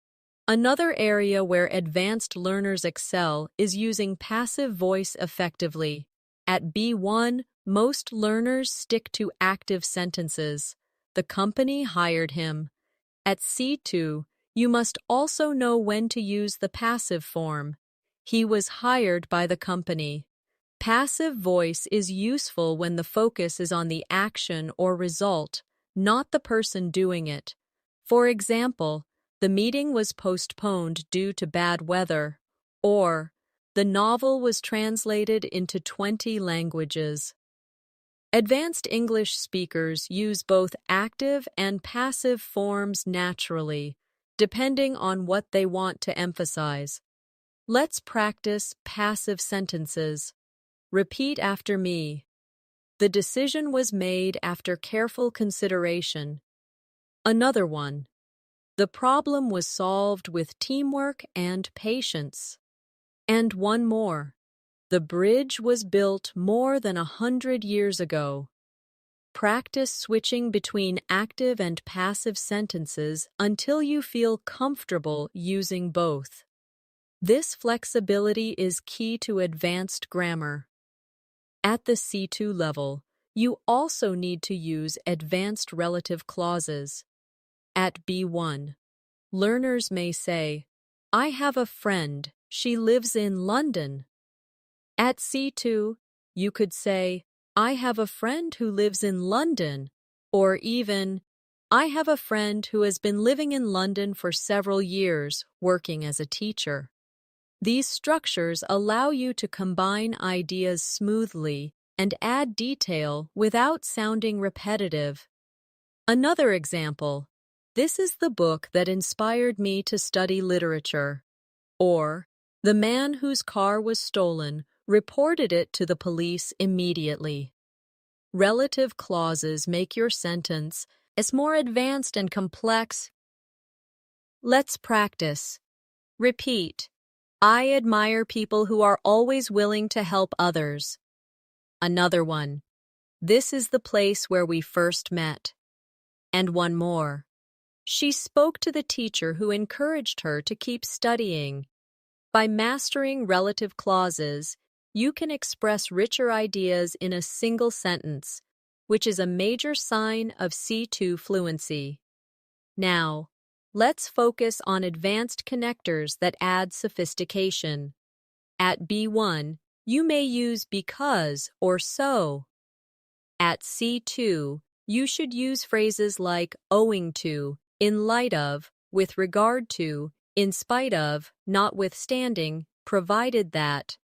Another area where advanced learners excel is using passive voice effectively. At B1, most learners stick to active sentences. The company hired him. At C2, you must also know when to use the passive form. He was hired by the company. Passive voice is useful when the focus is on the action or result, not the person doing it. For example, the meeting was postponed due to bad weather, or the novel was translated into 20 languages. Advanced English speakers use both active and passive forms naturally, depending on what they want to emphasize. Let's practice passive sentences. Repeat after me. The decision was made after careful consideration. Another one. The problem was solved with teamwork and patience. And one more. The bridge was built more than 100 years ago. Practice switching between active and passive sentences until you feel comfortable using both. This flexibility is key to advanced grammar. At the C2 level, you also need to use advanced relative clauses. At B1, learners may say, "I have a friend, she lives in London." At C2, you could say, "I have a friend who lives in London," or even, "I have a friend who has been living in London for several years, working as a teacher." These structures allow you to combine ideas smoothly and add detail without sounding repetitive. Another example. This is the book that inspired me to study literature. Or, the man whose car was stolen reported it to the police immediately. Relative clauses make your sentence as more advanced and complex. Let's practice. Repeat. I admire people who are always willing to help others. Another one. This is the place where we first met. And one more. She spoke to the teacher who encouraged her to keep studying. By mastering relative clauses, you can express richer ideas in a single sentence, which is a major sign of C2 fluency. Now, let's focus on advanced connectors that add sophistication. At B1, you may use because or so. At C2, you should use phrases like owing to, in light of, with regard to, in spite of, notwithstanding, provided that.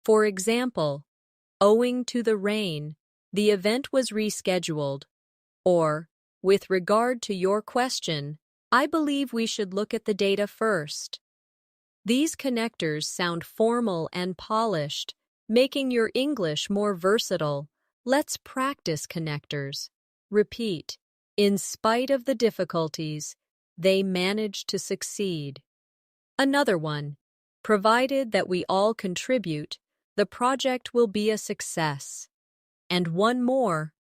For example, owing to the rain, the event was rescheduled. Or, with regard to your question, I believe we should look at the data first. These connectors sound formal and polished, making your English more versatile. Let's practice connectors. Repeat. In spite of the difficulties, they managed to succeed. Another one. Provided that we all contribute, the project will be a success. And one more.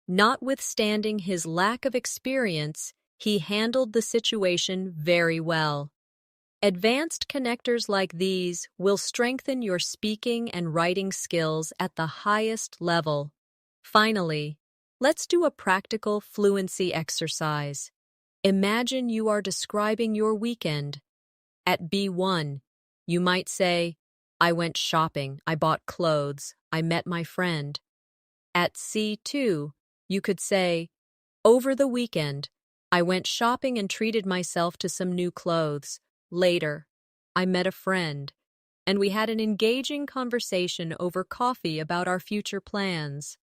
Notwithstanding his lack of experience, he handled the situation very well. Advanced connectors like these will strengthen your speaking and writing skills at the highest level. Finally, let's do a practical fluency exercise. Imagine you are describing your weekend. At B1, you might say, I went shopping, I bought clothes, I met my friend. At C2, you could say, over the weekend, I went shopping and treated myself to some new clothes. Later, I met a friend, and we had an engaging conversation over coffee about our future plans.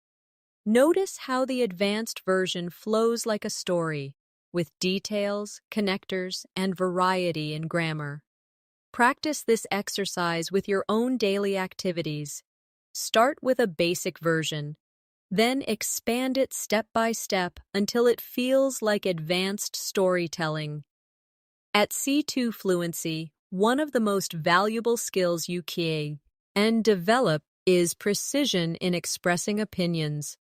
Notice how the advanced version flows like a story, with details, connectors, and variety in grammar. Practice this exercise with your own daily activities. Start with a basic version, then expand it step by step until it feels like advanced storytelling. At C2 Fluency, one of the most valuable skills you can and develop is precision in expressing opinions.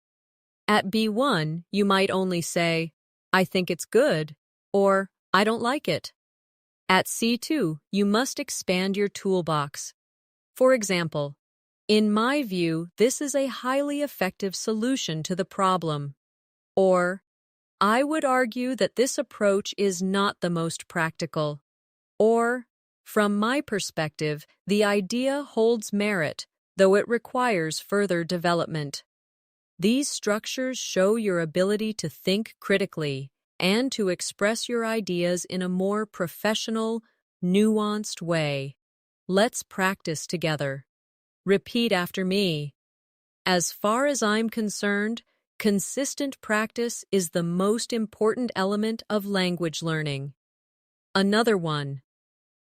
At B1, you might only say, I think it's good, or I don't like it. At C2, you must expand your toolbox. For example, in my view, this is a highly effective solution to the problem. Or, I would argue that this approach is not the most practical. Or, from my perspective, the idea holds merit, though it requires further development. These structures show your ability to think critically and to express your ideas in a more professional, nuanced way. Let's practice together. Repeat after me. As far as I'm concerned, consistent practice is the most important element of language learning. Another one.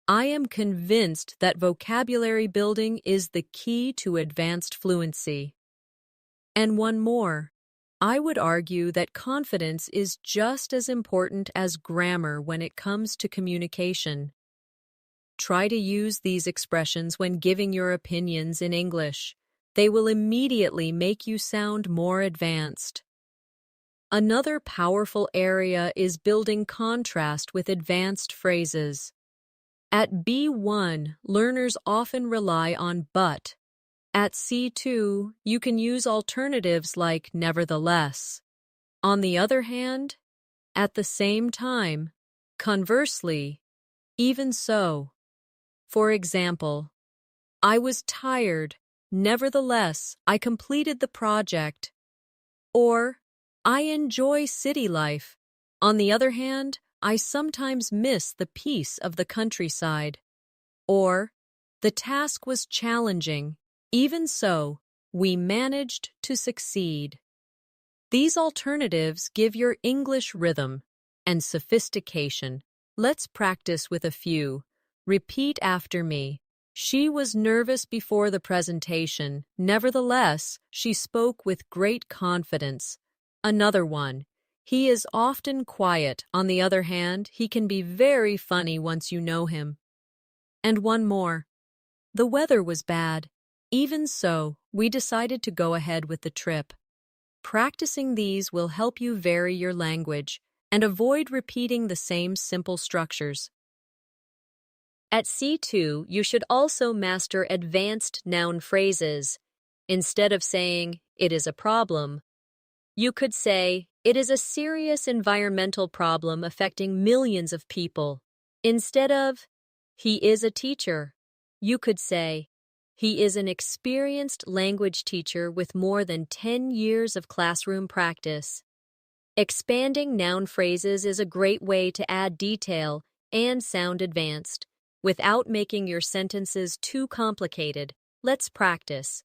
I am convinced that vocabulary building is the key to advanced fluency. And one more. I would argue that confidence is just as important as grammar when it comes to communication. Try to use these expressions when giving your opinions in English. They will immediately make you sound more advanced. Another powerful area is building contrast with advanced phrases. At B1, learners often rely on but. At C2, you can use alternatives like nevertheless. On the other hand, at the same time, conversely, even so. For example, I was tired, nevertheless, I completed the project. Or, I enjoy city life. On the other hand, I sometimes miss the peace of the countryside. Or, the task was challenging. Even so, we managed to succeed. These alternatives give your English rhythm and sophistication. Let's practice with a few. Repeat after me. She was nervous before the presentation. Nevertheless, she spoke with great confidence. Another one. He is often quiet. On the other hand, he can be very funny once you know him. And one more. The weather was bad. Even so, we decided to go ahead with the trip. Practicing these will help you vary your language and avoid repeating the same simple structures. At C2, you should also master advanced noun phrases. Instead of saying, it is a problem, you could say, it is a serious environmental problem affecting millions of people. Instead of, he is a teacher, you could say, he is an experienced language teacher with more than 10 years of classroom practice. Expanding noun phrases is a great way to add detail and sound advanced, without making your sentences too complicated. Let's practice.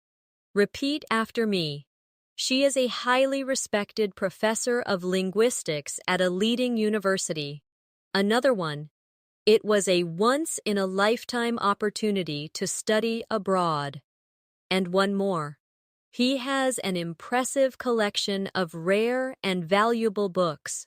Repeat after me. She is a highly respected professor of linguistics at a leading university. Another one. It was a once-in-a-lifetime opportunity to study abroad. And one more. He has an impressive collection of rare and valuable books.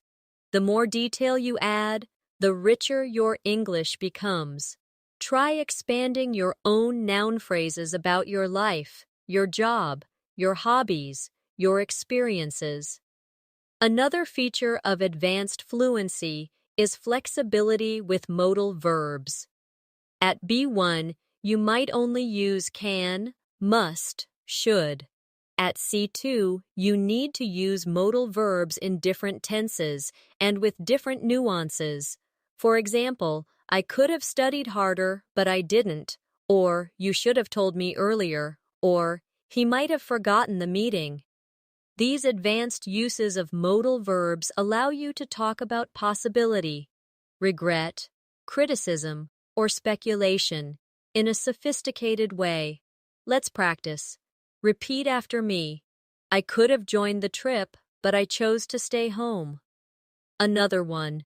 The more detail you add, the richer your English becomes. Try expanding your own noun phrases about your life, your job, your hobbies, your experiences. Another feature of advanced fluency is flexibility with modal verbs. At B1, you might only use can, must, should. At C2, you need to use modal verbs in different tenses and with different nuances. For example, I could have studied harder, but I didn't. or you should have told me earlier, or he might have forgotten the meeting. These advanced uses of modal verbs allow you to talk about possibility, regret, criticism, or speculation in a sophisticated way. Let's practice. Repeat after me. I could have joined the trip, but I chose to stay home. Another one.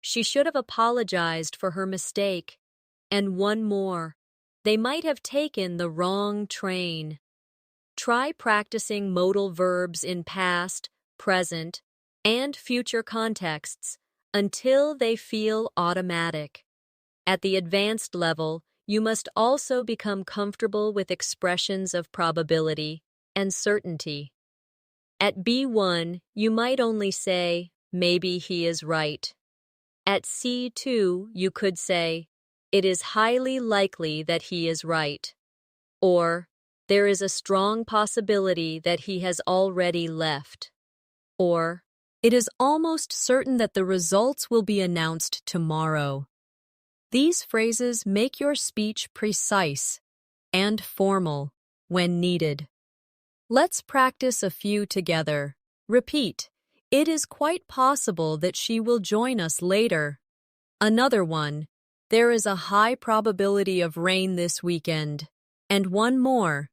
She should have apologized for her mistake. And one more. They might have taken the wrong train. Try practicing modal verbs in past, present, and future contexts until they feel automatic. At the advanced level, you must also become comfortable with expressions of probability and certainty. At B1, you might only say, maybe he is right. At C2, you could say, it is highly likely that he is right. Or, there is a strong possibility that he has already left. Or, it is almost certain that the results will be announced tomorrow. These phrases make your speech precise and formal when needed. Let's practice a few together. Repeat. It is quite possible that she will join us later. Another one. There is a high probability of rain this weekend. And one more.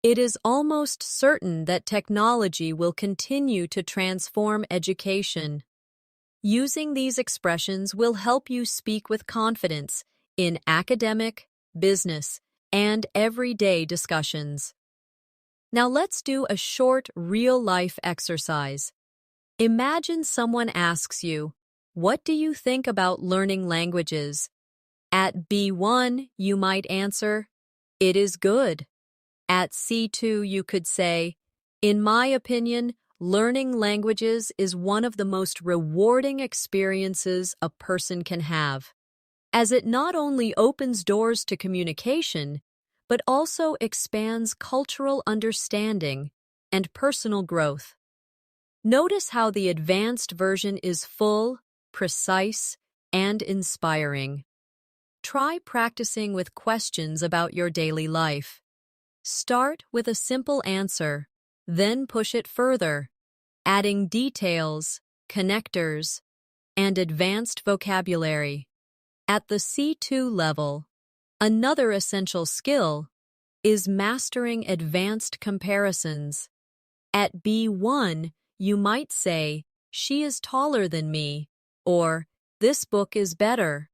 It is almost certain that technology will continue to transform education. Using these expressions will help you speak with confidence in academic, business, and everyday discussions. Now let's do a short real-life exercise. Imagine someone asks you, what do you think about learning languages? At B1, you might answer, it is good. At C2, you could say, in my opinion, learning languages is one of the most rewarding experiences a person can have, as it not only opens doors to communication, but also expands cultural understanding and personal growth. Notice how the advanced version is full, precise, and inspiring. Try practicing with questions about your daily life. Start with a simple answer, then push it further, adding details, connectors, and advanced vocabulary. At the C2 level, another essential skill is mastering advanced comparisons. At B1, you might say, she is taller than me, or this book is better.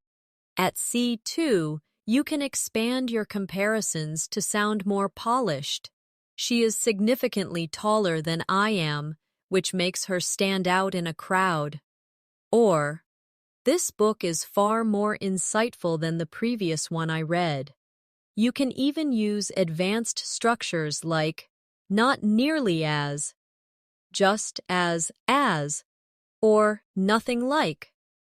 At C2, you can expand your comparisons to sound more polished. She is significantly taller than I am, which makes her stand out in a crowd. Or, this book is far more insightful than the previous one I read. You can even use advanced structures like not nearly as, just as, or nothing like.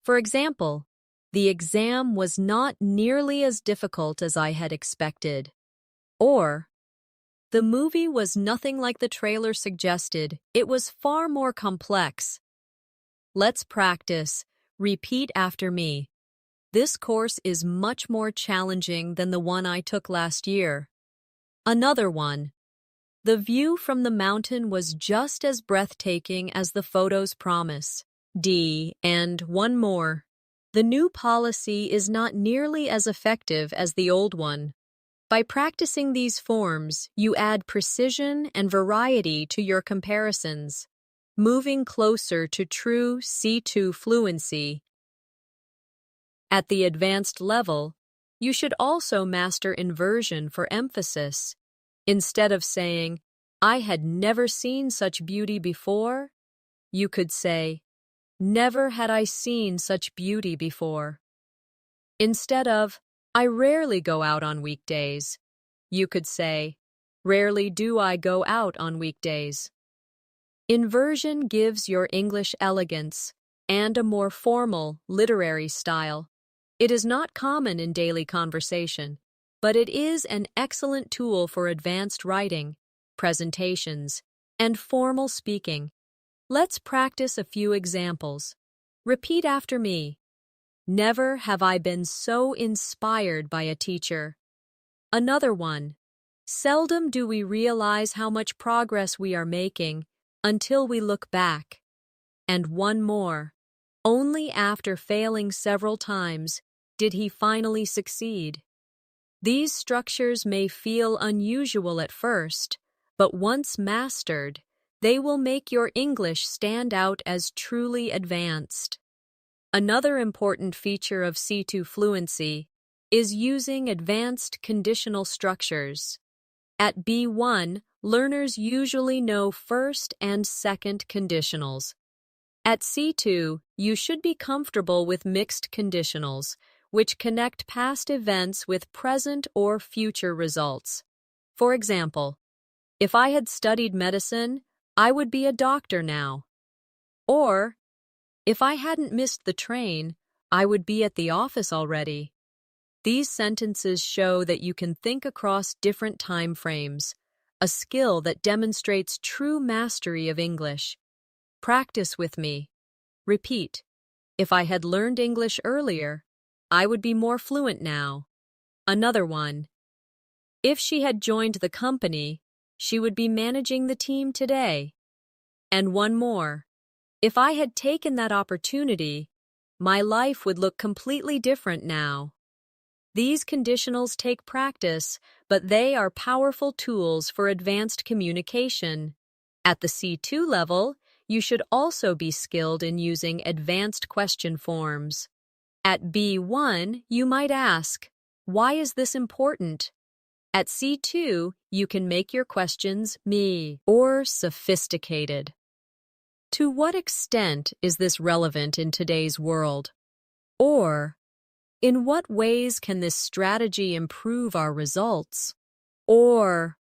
For example, the exam was not nearly as difficult as I had expected. Or, the movie was nothing like the trailer suggested. It was far more complex. Let's practice. Repeat after me. This course is much more challenging than the one I took last year. Another one. The view from the mountain was just as breathtaking as the photos promise. And one more. The new policy is not nearly as effective as the old one. By practicing these forms, you add precision and variety to your comparisons, moving closer to true C2 fluency. At the advanced level, you should also master inversion for emphasis. Instead of saying, I had never seen such beauty before, you could say, never had I seen such beauty before. Instead of, I rarely go out on weekdays, you could say, rarely do I go out on weekdays. Inversion gives your English elegance and a more formal, literary style. It is not common in daily conversation, but it is an excellent tool for advanced writing, presentations, and formal speaking. Let's practice a few examples. Repeat after me. Never have I been so inspired by a teacher. Another one. Seldom do we realize how much progress we are making until we look back. And one more. Only after failing several times did he finally succeed. These structures may feel unusual at first, but once mastered, they will make your English stand out as truly advanced. Another important feature of C2 fluency is using advanced conditional structures. At B1, learners usually know first and second conditionals. At C2, you should be comfortable with mixed conditionals, which connect past events with present or future results. For example, if I had studied medicine, I would be a doctor now. Or, if I hadn't missed the train, I would be at the office already. These sentences show that you can think across different time frames, a skill that demonstrates true mastery of English. Practice with me. Repeat. If I had learned English earlier, I would be more fluent now. Another one. If she had joined the company, she would be managing the team today. And one more. If I had taken that opportunity, my life would look completely different now. These conditionals take practice, but they are powerful tools for advanced communication. At the C2 level, you should also be skilled in using advanced question forms. At B1, you might ask, "Why is this important?" At C2, you can make your questions me or sophisticated. To what extent is this relevant in today's world? Or, in what ways can this strategy improve our results? Or,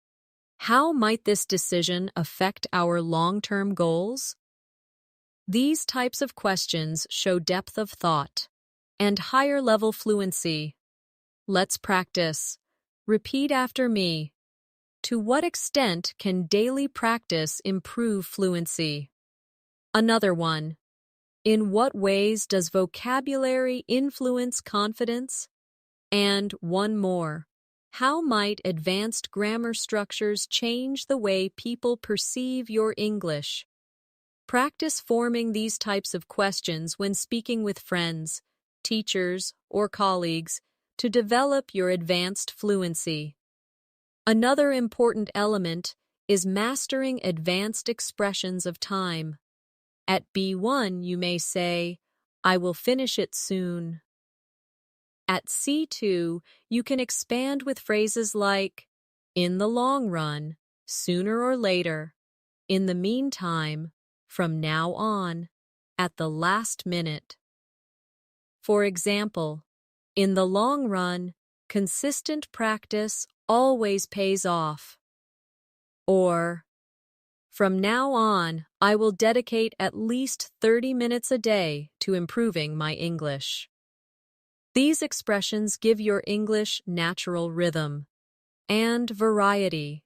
how might this decision affect our long-term goals? These types of questions show depth of thought and higher-level fluency. Let's practice. Repeat after me. To what extent can daily practice improve fluency? Another one. In what ways does vocabulary influence confidence? And one more. How might advanced grammar structures change the way people perceive your English? Practice forming these types of questions when speaking with friends, teachers, or colleagues to develop your advanced fluency. Another important element is mastering advanced expressions of time. At B1, you may say, "I will finish it soon." At C2, you can expand with phrases like, "in the long run," "sooner or later," "in the meantime," "from now on," "at the last minute." For example, in the long run, consistent practice always pays off. Or, from now on, I will dedicate at least 30 minutes a day to improving my English. These expressions give your English natural rhythm and variety.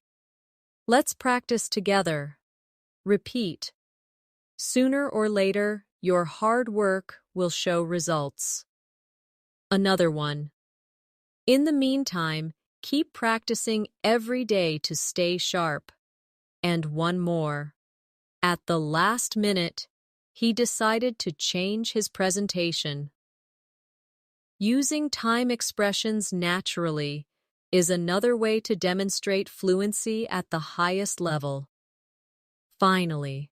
Let's practice together. Repeat. Sooner or later, your hard work will show results. Another one. In the meantime, keep practicing every day to stay sharp. And one more. At the last minute, he decided to change his presentation. Using time expressions naturally is another way to demonstrate fluency at the highest level. Finally,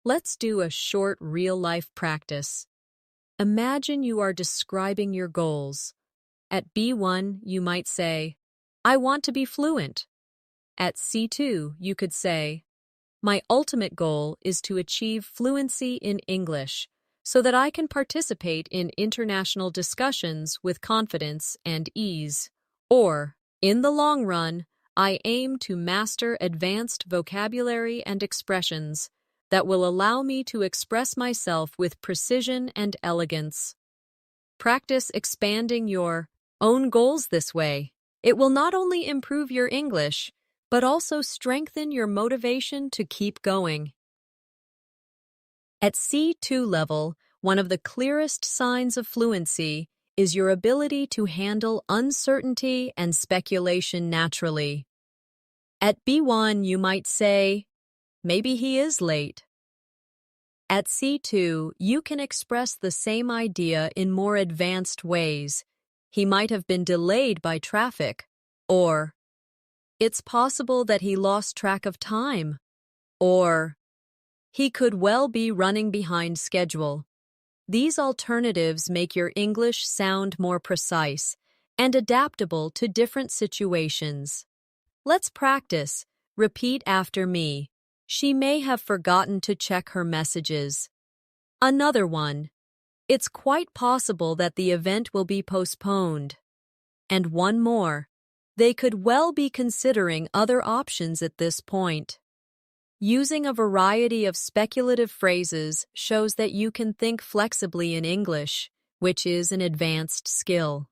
let's do a short real-life practice. Imagine you are describing your goals. At B1, you might say, "I want to be fluent." At C2, you could say, "My ultimate goal is to achieve fluency in English so that I can participate in international discussions with confidence and ease." Or, "In the long run, I aim to master advanced vocabulary and expressions that will allow me to express myself with precision and elegance." Practice expanding your own goals this way. It will not only improve your English, but also strengthen your motivation to keep going. At C2 level, one of the clearest signs of fluency is your ability to handle uncertainty and speculation naturally. At B1, you might say, maybe he is late. At C2, you can express the same idea in more advanced ways. He might have been delayed by traffic, or it's possible that he lost track of time, or he could well be running behind schedule. These alternatives make your English sound more precise and adaptable to different situations. Let's practice. Repeat after me. She may have forgotten to check her messages. Another one. It's quite possible that the event will be postponed. And one more. They could well be considering other options at this point. Using a variety of speculative phrases shows that you can think flexibly in English, which is an advanced skill.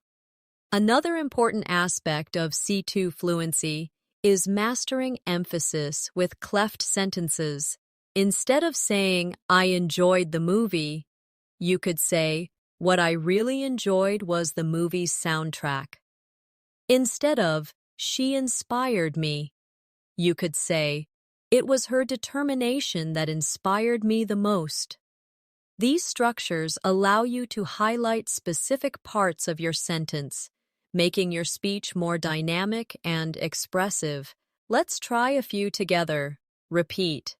Another important aspect of C2 fluency is mastering emphasis with cleft sentences. Instead of saying, I enjoyed the movie, you could say, what I really enjoyed was the movie's soundtrack. Instead of, she inspired me, you could say, it was her determination that inspired me the most. These structures allow you to highlight specific parts of your sentence, making your speech more dynamic and expressive. Let's try a few together. Repeat.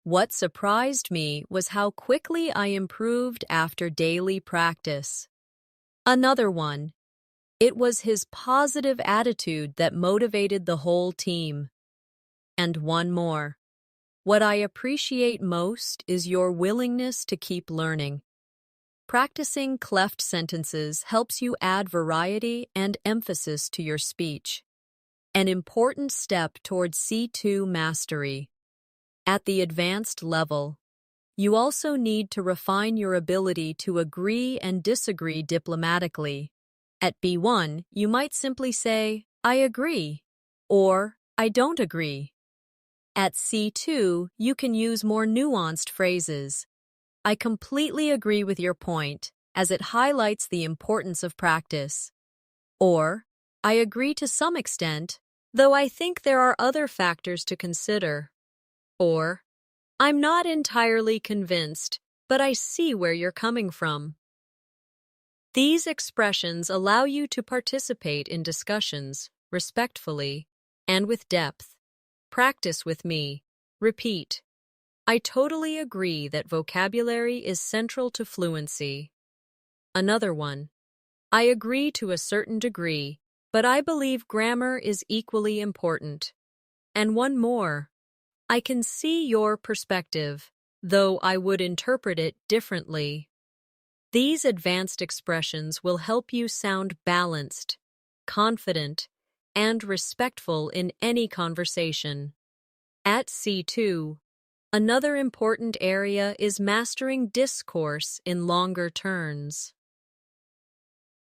What surprised me was how quickly I improved after daily practice. Another one. It was his positive attitude that motivated the whole team. And one more. What I appreciate most is your willingness to keep learning. Practicing cleft sentences helps you add variety and emphasis to your speech. An important step towards C2 mastery. At the advanced level, you also need to refine your ability to agree and disagree diplomatically. At B1, you might simply say, I agree, or I don't agree. At C2, you can use more nuanced phrases. I completely agree with your point, as it highlights the importance of practice. Or, I agree to some extent, though I think there are other factors to consider. Or, I'm not entirely convinced, but I see where you're coming from. These expressions allow you to participate in discussions respectfully and with depth. Practice with me. Repeat. I totally agree that vocabulary is central to fluency. Another one. I agree to a certain degree, but I believe grammar is equally important. And one more. I can see your perspective, though I would interpret it differently. These advanced expressions will help you sound balanced, confident, and respectful in any conversation. At C2, another important area is mastering discourse in longer turns.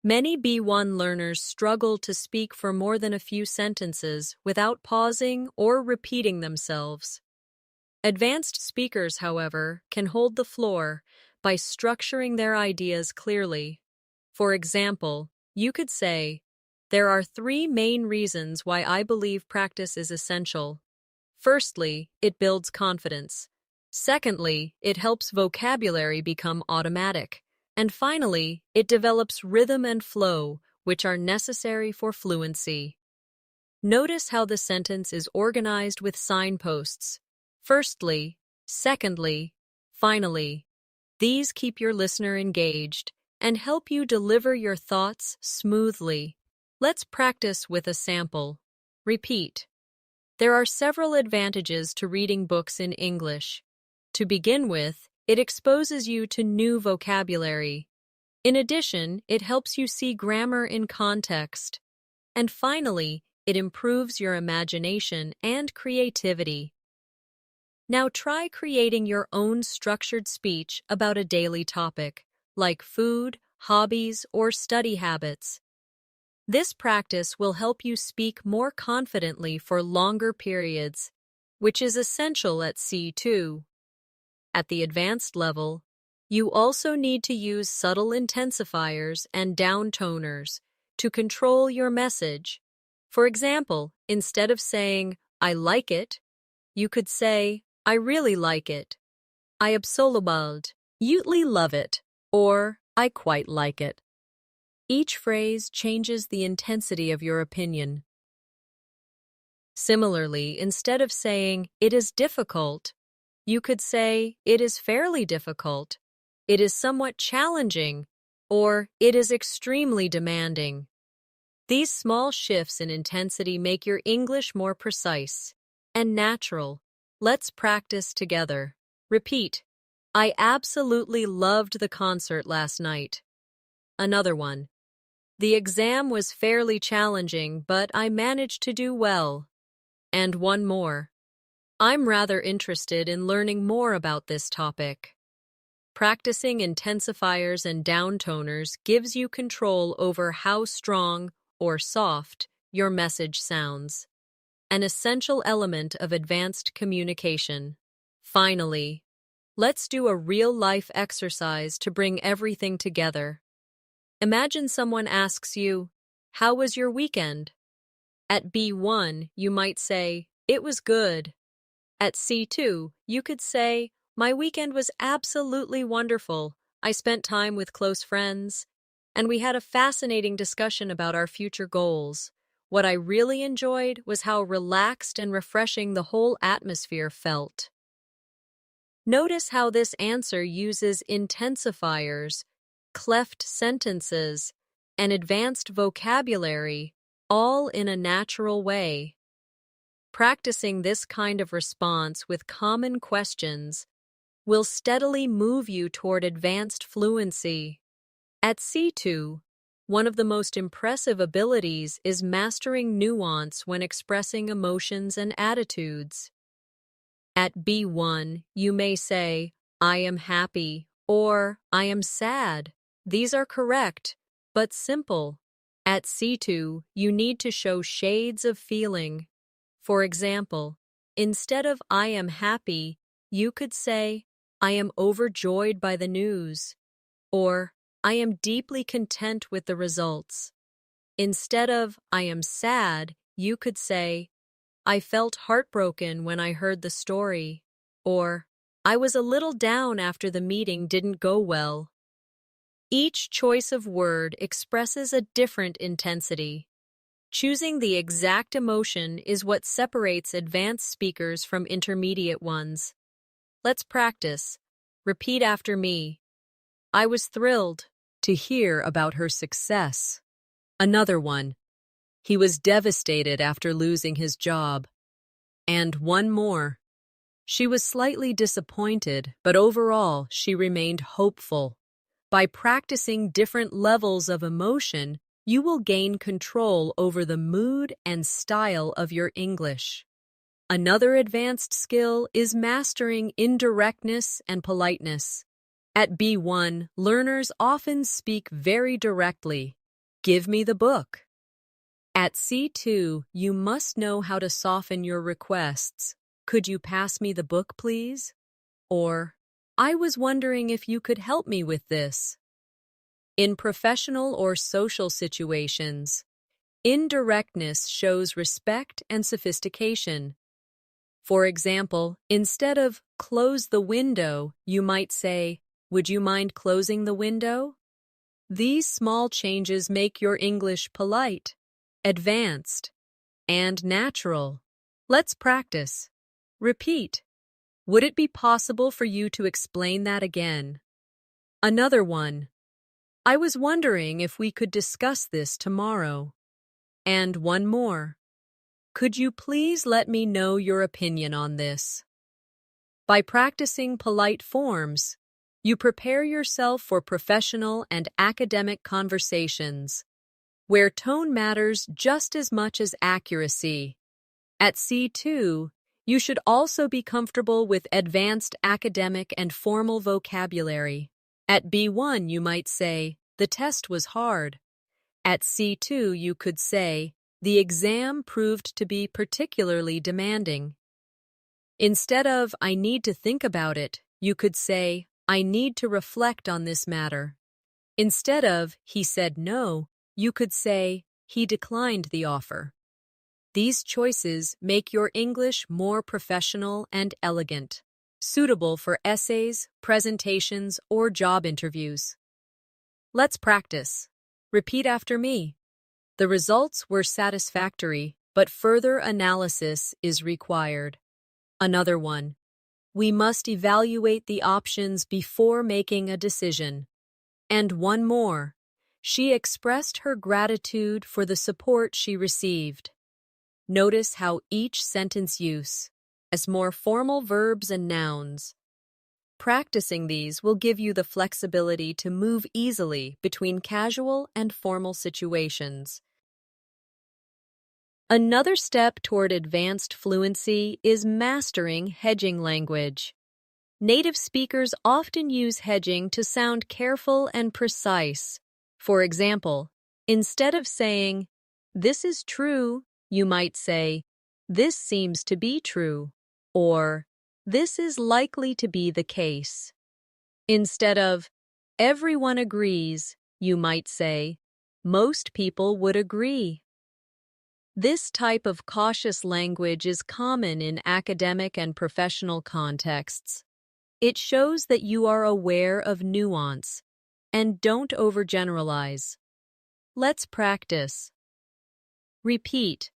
Many B1 learners struggle to speak for more than a few sentences without pausing or repeating themselves. Advanced speakers, however, can hold the floor by structuring their ideas clearly. For example, you could say, there are 3 main reasons why I believe practice is essential. Firstly, it builds confidence. Secondly, it helps vocabulary become automatic. And finally, it develops rhythm and flow, which are necessary for fluency. Notice how the sentence is organized with signposts. Firstly, secondly, finally. These keep your listener engaged and help you deliver your thoughts smoothly. Let's practice with a sample. Repeat. There are several advantages to reading books in English. To begin with, it exposes you to new vocabulary. In addition, it helps you see grammar in context. And finally, it improves your imagination and creativity. Now try creating your own structured speech about a daily topic, like food, hobbies, or study habits. This practice will help you speak more confidently for longer periods, which is essential at C2. At the advanced level, You also need to use subtle intensifiers and downtoners to control your message. For example, instead of saying, I like it, you could say, I really like it. I absolutely love it, or I quite like it. Each phrase changes the intensity of your opinion. Similarly, instead of saying, it is difficult, you could say, it is fairly difficult, it is somewhat challenging, or it is extremely demanding. These small shifts in intensity make your English more precise and natural. Let's practice together. Repeat. I absolutely loved the concert last night. Another one. The exam was fairly challenging, but I managed to do well. And one more. I'm rather interested in learning more about this topic. Practicing intensifiers and downtoners gives you control over how strong or soft your message sounds, an essential element of advanced communication. Finally, let's do a real-life exercise to bring everything together. Imagine someone asks you, how was your weekend? At B1, you might say, it was good. At C2, you could say, my weekend was absolutely wonderful. I spent time with close friends, and we had a fascinating discussion about our future goals. What I really enjoyed was how relaxed and refreshing the whole atmosphere felt. Notice how this answer uses intensifiers, cleft sentences, and advanced vocabulary, all in a natural way. Practicing this kind of response with common questions will steadily move you toward advanced fluency. At C2, one of the most impressive abilities is mastering nuance when expressing emotions and attitudes. At B1, you may say, I am happy, or I am sad. These are correct, but simple. At C2, you need to show shades of feeling. For example, instead of I am happy, you could say, I am overjoyed by the news, or I am deeply content with the results. Instead of I am sad, you could say, I felt heartbroken when I heard the story, or I was a little down after the meeting didn't go well. Each choice of word expresses a different intensity. Choosing the exact emotion is what separates advanced speakers from intermediate ones. Let's practice. Repeat after me. I was thrilled to hear about her success. Another one. He was devastated after losing his job. And one more. She was slightly disappointed, but overall she remained hopeful. By practicing different levels of emotion, you will gain control over the mood and style of your English. Another advanced skill is mastering indirectness and politeness. At B1, learners often speak very directly. Give me the book. At C2, you must know how to soften your requests. Could you pass me the book, please? Or, I was wondering if you could help me with this. In professional or social situations, indirectness shows respect and sophistication. For example, instead of close the window, you might say, would you mind closing the window? These small changes make your English polite, advanced, and natural. Let's practice. Repeat. Would it be possible for you to explain that again? Another one. I was wondering if we could discuss this tomorrow. And one more. Could you please let me know your opinion on this? By practicing polite forms, you prepare yourself for professional and academic conversations, where tone matters just as much as accuracy. At C2, you should also be comfortable with advanced academic and formal vocabulary. At B1, you might say, the test was hard. At C2, you could say, the exam proved to be particularly demanding. Instead of, I need to think about it, you could say, I need to reflect on this matter. Instead of, he said no, you could say, he declined the offer. These choices make your English more professional and elegant, suitable for essays, presentations, or job interviews. Let's practice. Repeat after me. The results were satisfactory, but further analysis is required. Another one. We must evaluate the options before making a decision. And one more. She expressed her gratitude for the support she received. Notice how each sentence use as more formal verbs and nouns. Practicing these will give you the flexibility to move easily between casual and formal situations. Another step toward advanced fluency is mastering hedging language. Native speakers often use hedging to sound careful and precise. For example, instead of saying, "This is true," you might say, "This seems to be true," or "This is likely to be the case." Instead of, "Everyone agrees," you might say, "Most people would agree." This type of cautious language is common in academic and professional contexts. It shows that you are aware of nuance and don't overgeneralize. Let's practice. Repeat.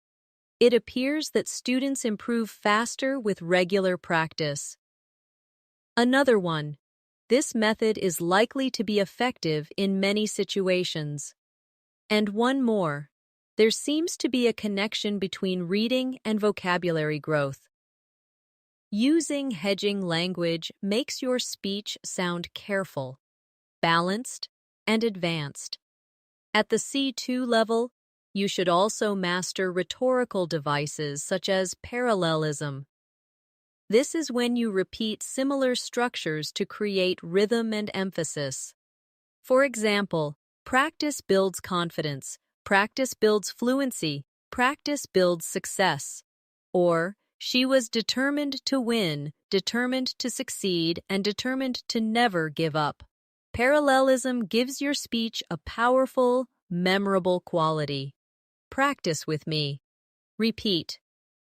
It appears that students improve faster with regular practice. Another one. This method is likely to be effective in many situations. And one more. There seems to be a connection between reading and vocabulary growth. Using hedging language makes your speech sound careful, balanced, and advanced. At the C2 level, you should also master rhetorical devices such as parallelism. This is when you repeat similar structures to create rhythm and emphasis. For example, practice builds confidence, practice builds fluency, practice builds success. Or, she was determined to win, determined to succeed, and determined to never give up. Parallelism gives your speech a powerful, memorable quality. Practice with me. Repeat.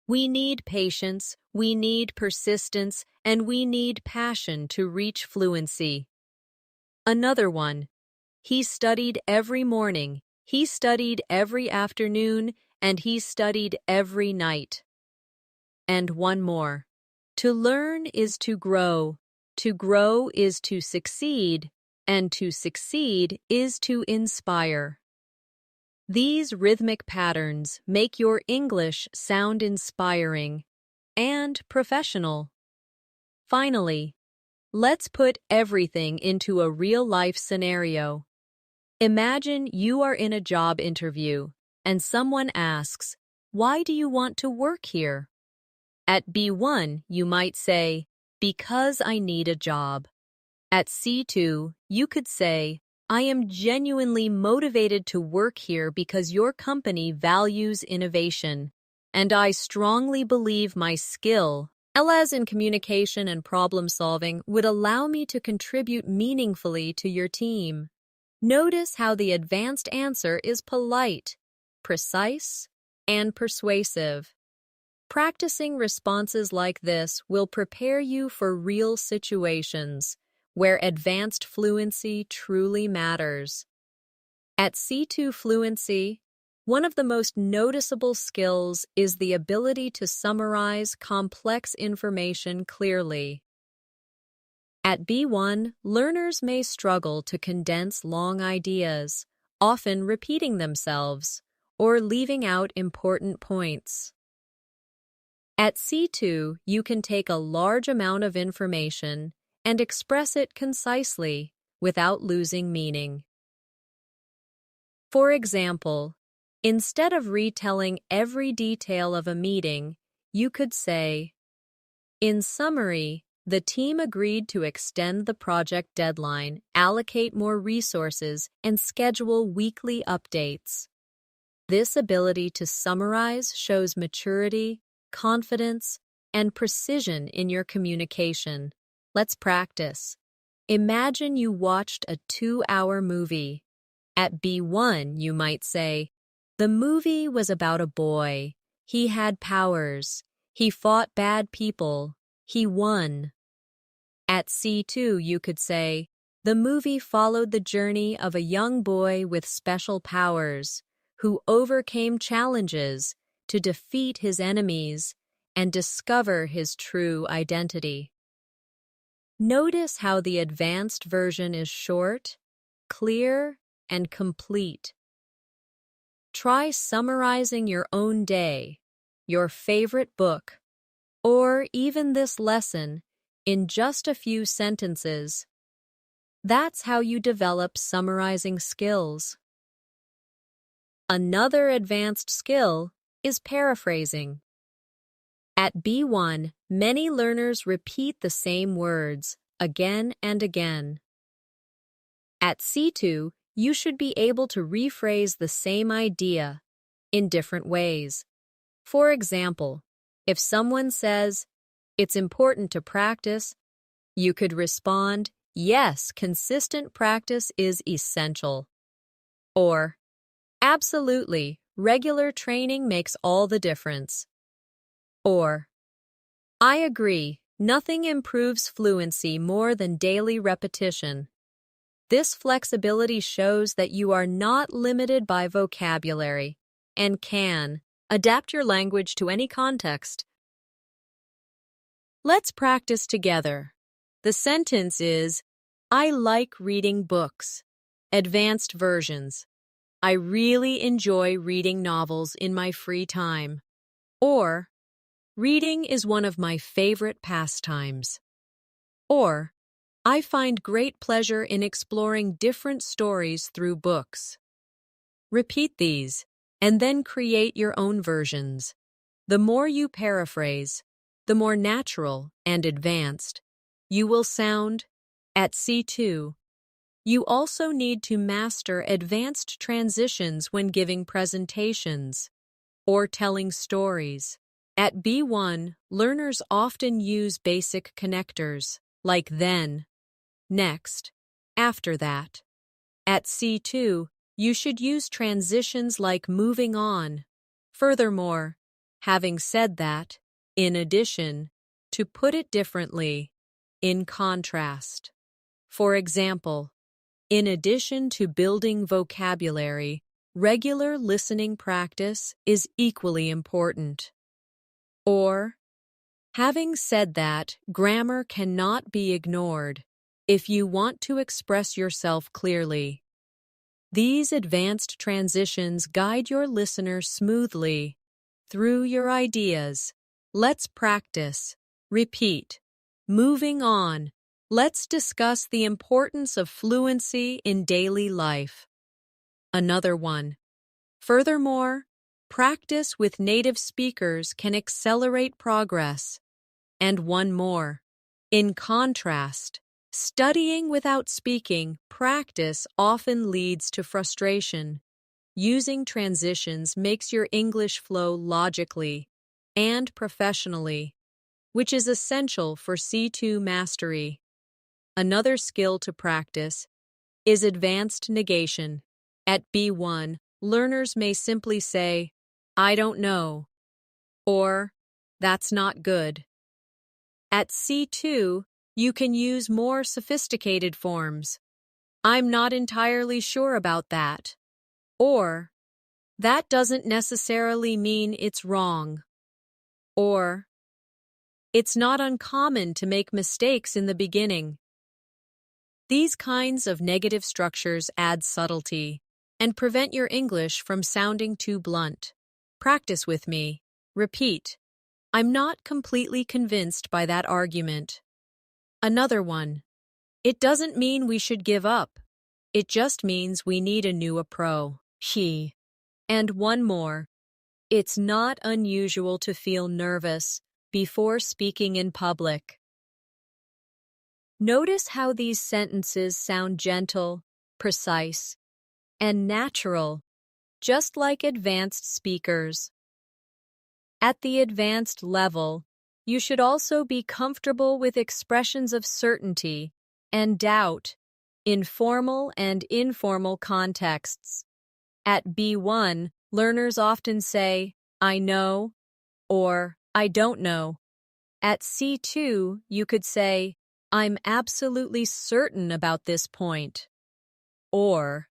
We need patience, we need persistence, and we need passion to reach fluency. Another one. He studied every morning, he studied every afternoon, and he studied every night. And one more. To learn is to grow is to succeed, and to succeed is to inspire. These rhythmic patterns make your English sound inspiring and professional. Finally, let's put everything into a real-life scenario. Imagine you are in a job interview and someone asks, "Why do you want to work here?" At B1, you might say, "Because I need a job." At C2, you could say, "I am genuinely motivated to work here because your company values innovation, and I strongly believe my skill, as in communication and problem solving, would allow me to contribute meaningfully to your team." Notice how the advanced answer is polite, precise, and persuasive. Practicing responses like this will prepare you for real situations where advanced fluency truly matters. At C2 Fluency, one of the most noticeable skills is the ability to summarize complex information clearly. At B1, learners may struggle to condense long ideas, often repeating themselves or leaving out important points. At C2, you can take a large amount of information and express it concisely without losing meaning. For example, instead of retelling every detail of a meeting, you could say, "In summary, the team agreed to extend the project deadline, allocate more resources, and schedule weekly updates." This ability to summarize shows maturity, confidence, and precision in your communication. Let's practice. Imagine you watched a 2-hour movie. At B1, you might say, the movie was about a boy. He had powers. He fought bad people. He won. At C2, you could say, the movie followed the journey of a young boy with special powers who overcame challenges to defeat his enemies and discover his true identity. Notice how the advanced version is short, clear, and complete. Try summarizing your own day, your favorite book, or even this lesson in just a few sentences. That's how you develop summarizing skills. Another advanced skill is paraphrasing. At B1, many learners repeat the same words again and again. At C2, you should be able to rephrase the same idea in different ways. For example, if someone says, "It's important to practice," you could respond, "Yes, consistent practice is essential." Or, "Absolutely, regular training makes all the difference." Or, "I agree, nothing improves fluency more than daily repetition." This flexibility shows that you are not limited by vocabulary and can adapt your language to any context. Let's practice together. The sentence is, I like reading books. Advanced versions. I really enjoy reading novels in my free time. Or, reading is one of my favorite pastimes. Or, I find great pleasure in exploring different stories through books. Repeat these, and then create your own versions. The more you paraphrase, the more natural and advanced you will sound. At C2, you also need to master advanced transitions when giving presentations or telling stories. At B1, learners often use basic connectors like then, next, after that. At C2, you should use transitions like moving on. Furthermore, having said that, in addition, to put it differently, in contrast. For example, in addition to building vocabulary, regular listening practice is equally important. Or, having said that, grammar cannot be ignored if you want to express yourself clearly. These advanced transitions guide your listener smoothly through your ideas. Let's practice. Repeat. Moving on. Let's discuss the importance of fluency in daily life. Another one. Furthermore, practice with native speakers can accelerate progress. And one more. In contrast, studying without speaking practice often leads to frustration. Using transitions makes your English flow logically and professionally, which is essential for C2 mastery. Another skill to practice is advanced negation. At B1, learners may simply say, "I don't know," or "That's not good." At C2, you can use more sophisticated forms. "I'm not entirely sure about that," or "That doesn't necessarily mean it's wrong," or "It's not uncommon to make mistakes in the beginning." These kinds of negative structures add subtlety and prevent your English from sounding too blunt. Practice with me. Repeat. I'm not completely convinced by that argument. Another one. It doesn't mean we should give up. It just means we need a new approach. And one more. It's not unusual to feel nervous before speaking in public. Notice how these sentences sound gentle, precise, and natural, just like advanced speakers. At the advanced level, you should also be comfortable with expressions of certainty and doubt in formal and informal contexts. At B1, learners often say, I know, or I don't know. At C2, you could say, I'm absolutely certain about this point, or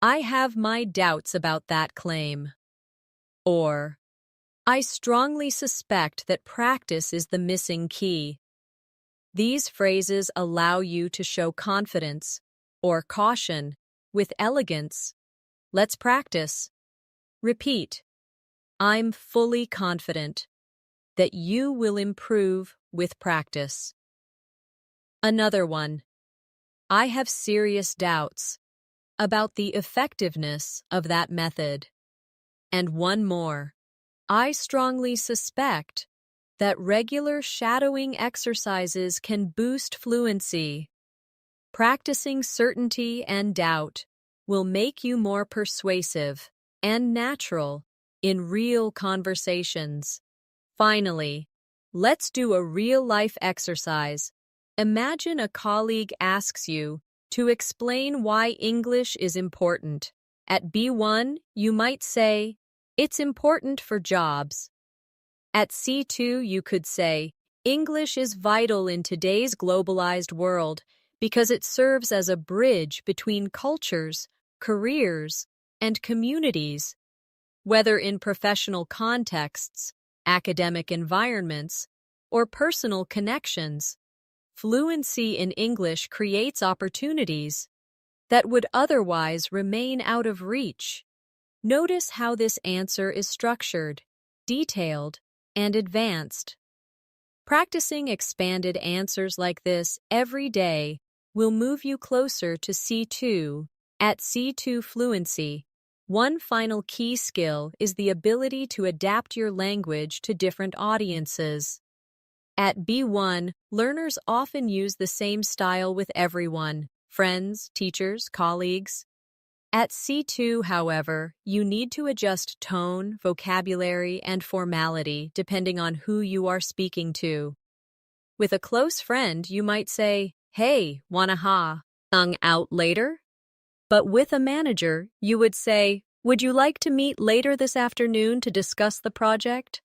I have my doubts about that claim, or I strongly suspect that practice is the missing key. These phrases allow you to show confidence or caution with elegance. Let's practice. Repeat, I'm fully confident that you will improve with practice. Another one, I have serious doubts about the effectiveness of that method. And one more, I strongly suspect that regular shadowing exercises can boost fluency. Practicing certainty and doubt will make you more persuasive and natural in real conversations. Finally, let's do a real-life exercise. Imagine a colleague asks you to explain why English is important. At B1, you might say, it's important for jobs. At C2, you could say, English is vital in today's globalized world because it serves as a bridge between cultures, careers, and communities. Whether in professional contexts, academic environments, or personal connections, fluency in English creates opportunities that would otherwise remain out of reach. Notice how this answer is structured, detailed, and advanced. Practicing expanded answers like this every day will move you closer to C2. At C2 fluency, one final key skill is the ability to adapt your language to different audiences. At B1, learners often use the same style with everyone, friends, teachers, colleagues. At C2, however, you need to adjust tone, vocabulary, and formality depending on who you are speaking to. With a close friend, you might say, hey, wanna hang out later? But with a manager, you would say, would you like to meet later this afternoon to discuss the project?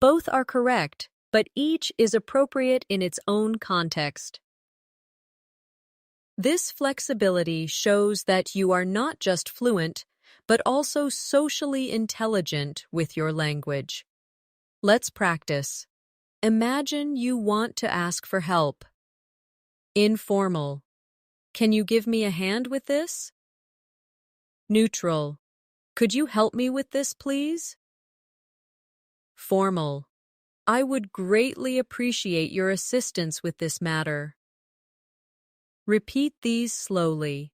Both are correct, but each is appropriate in its own context. This flexibility shows that you are not just fluent, but also socially intelligent with your language. Let's practice. Imagine you want to ask for help. Informal. Can you give me a hand with this? Neutral. Could you help me with this, please? Formal. I would greatly appreciate your assistance with this matter. Repeat these slowly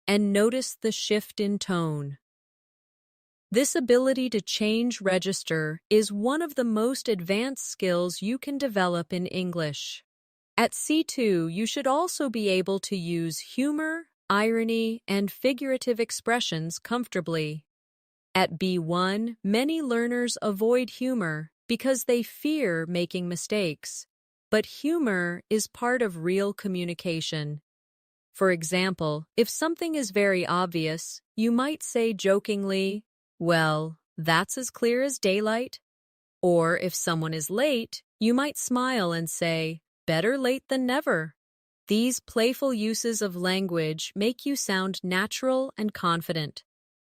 and notice the shift in tone. This ability to change register is one of the most advanced skills you can develop in English. At C2, you should also be able to use humor, irony, and figurative expressions comfortably. At B1, many learners avoid humor because they fear making mistakes, but humor is part of real communication. For example, if something is very obvious, you might say jokingly, well, that's as clear as daylight. Or if someone is late, you might smile and say, better late than never. These playful uses of language make you sound natural and confident.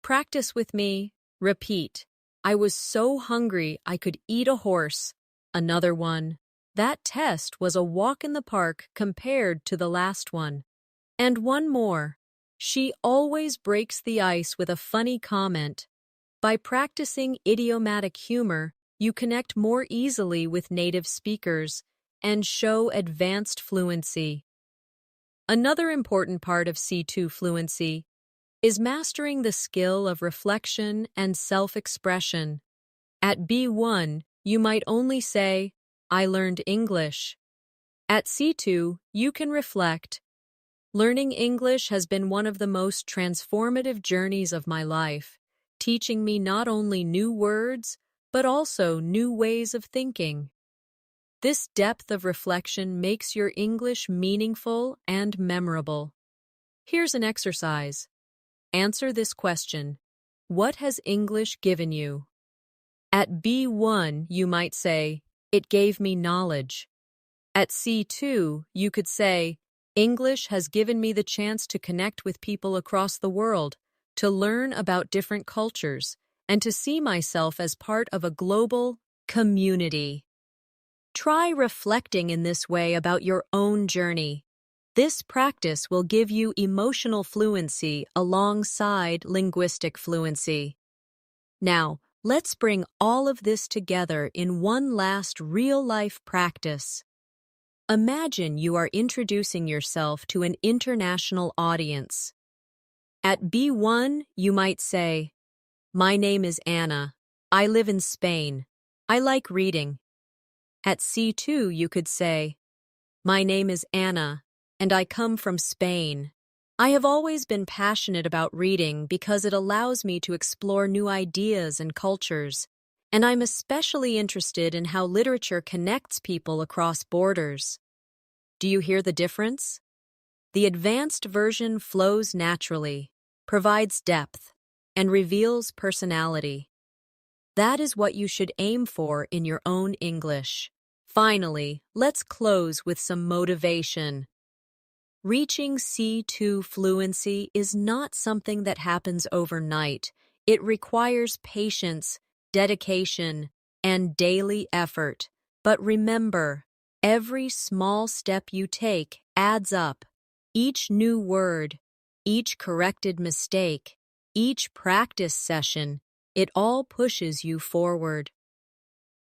Practice with me. Repeat. I was so hungry I could eat a horse. Another one. That test was a walk in the park compared to the last one. And one more. She always breaks the ice with a funny comment. By practicing idiomatic humor, you connect more easily with native speakers and show advanced fluency. Another important part of C2 fluency is mastering the skill of reflection and self-expression. At B1, you might only say, I learned English. At C2, you can reflect, learning English has been one of the most transformative journeys of my life, teaching me not only new words, but also new ways of thinking. This depth of reflection makes your English meaningful and memorable. Here's an exercise. Answer this question. What has English given you? At B1, you might say, it gave me knowledge. At C2, you could say, English has given me the chance to connect with people across the world, to learn about different cultures, and to see myself as part of a global community. Try reflecting in this way about your own journey. This practice will give you emotional fluency alongside linguistic fluency. Now, let's bring all of this together in one last real-life practice. Imagine you are introducing yourself to an international audience. At B1, you might say, My name is Anna. I live in Spain. I like reading. At C2, you could say, My name is Anna, and I come from Spain. I have always been passionate about reading because it allows me to explore new ideas and cultures, and I'm especially interested in how literature connects people across borders. Do you hear the difference? The advanced version flows naturally, provides depth, and reveals personality. That is what you should aim for in your own English. Finally, let's close with some motivation. Reaching C2 fluency is not something that happens overnight. It requires patience, dedication, and daily effort. But remember, every small step you take adds up. Each new word, each corrected mistake, each practice session, it all pushes you forward.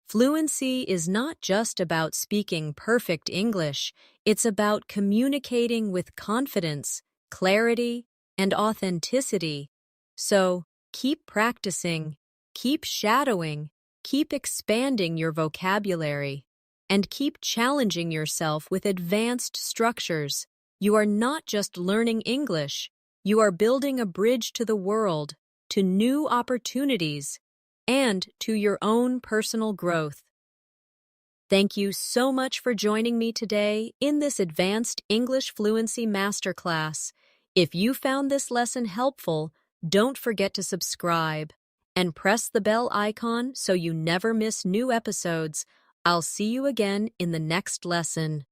Fluency is not just about speaking perfect English, it's about communicating with confidence, clarity, and authenticity. So, keep practicing, keep shadowing, keep expanding your vocabulary, and keep challenging yourself with advanced structures. You are not just learning English, you are building a bridge to the world, to new opportunities, and to your own personal growth. Thank you so much for joining me today in this Advanced English Fluency Masterclass. If you found this lesson helpful, don't forget to subscribe and press the bell icon so you never miss new episodes. I'll see you again in the next lesson.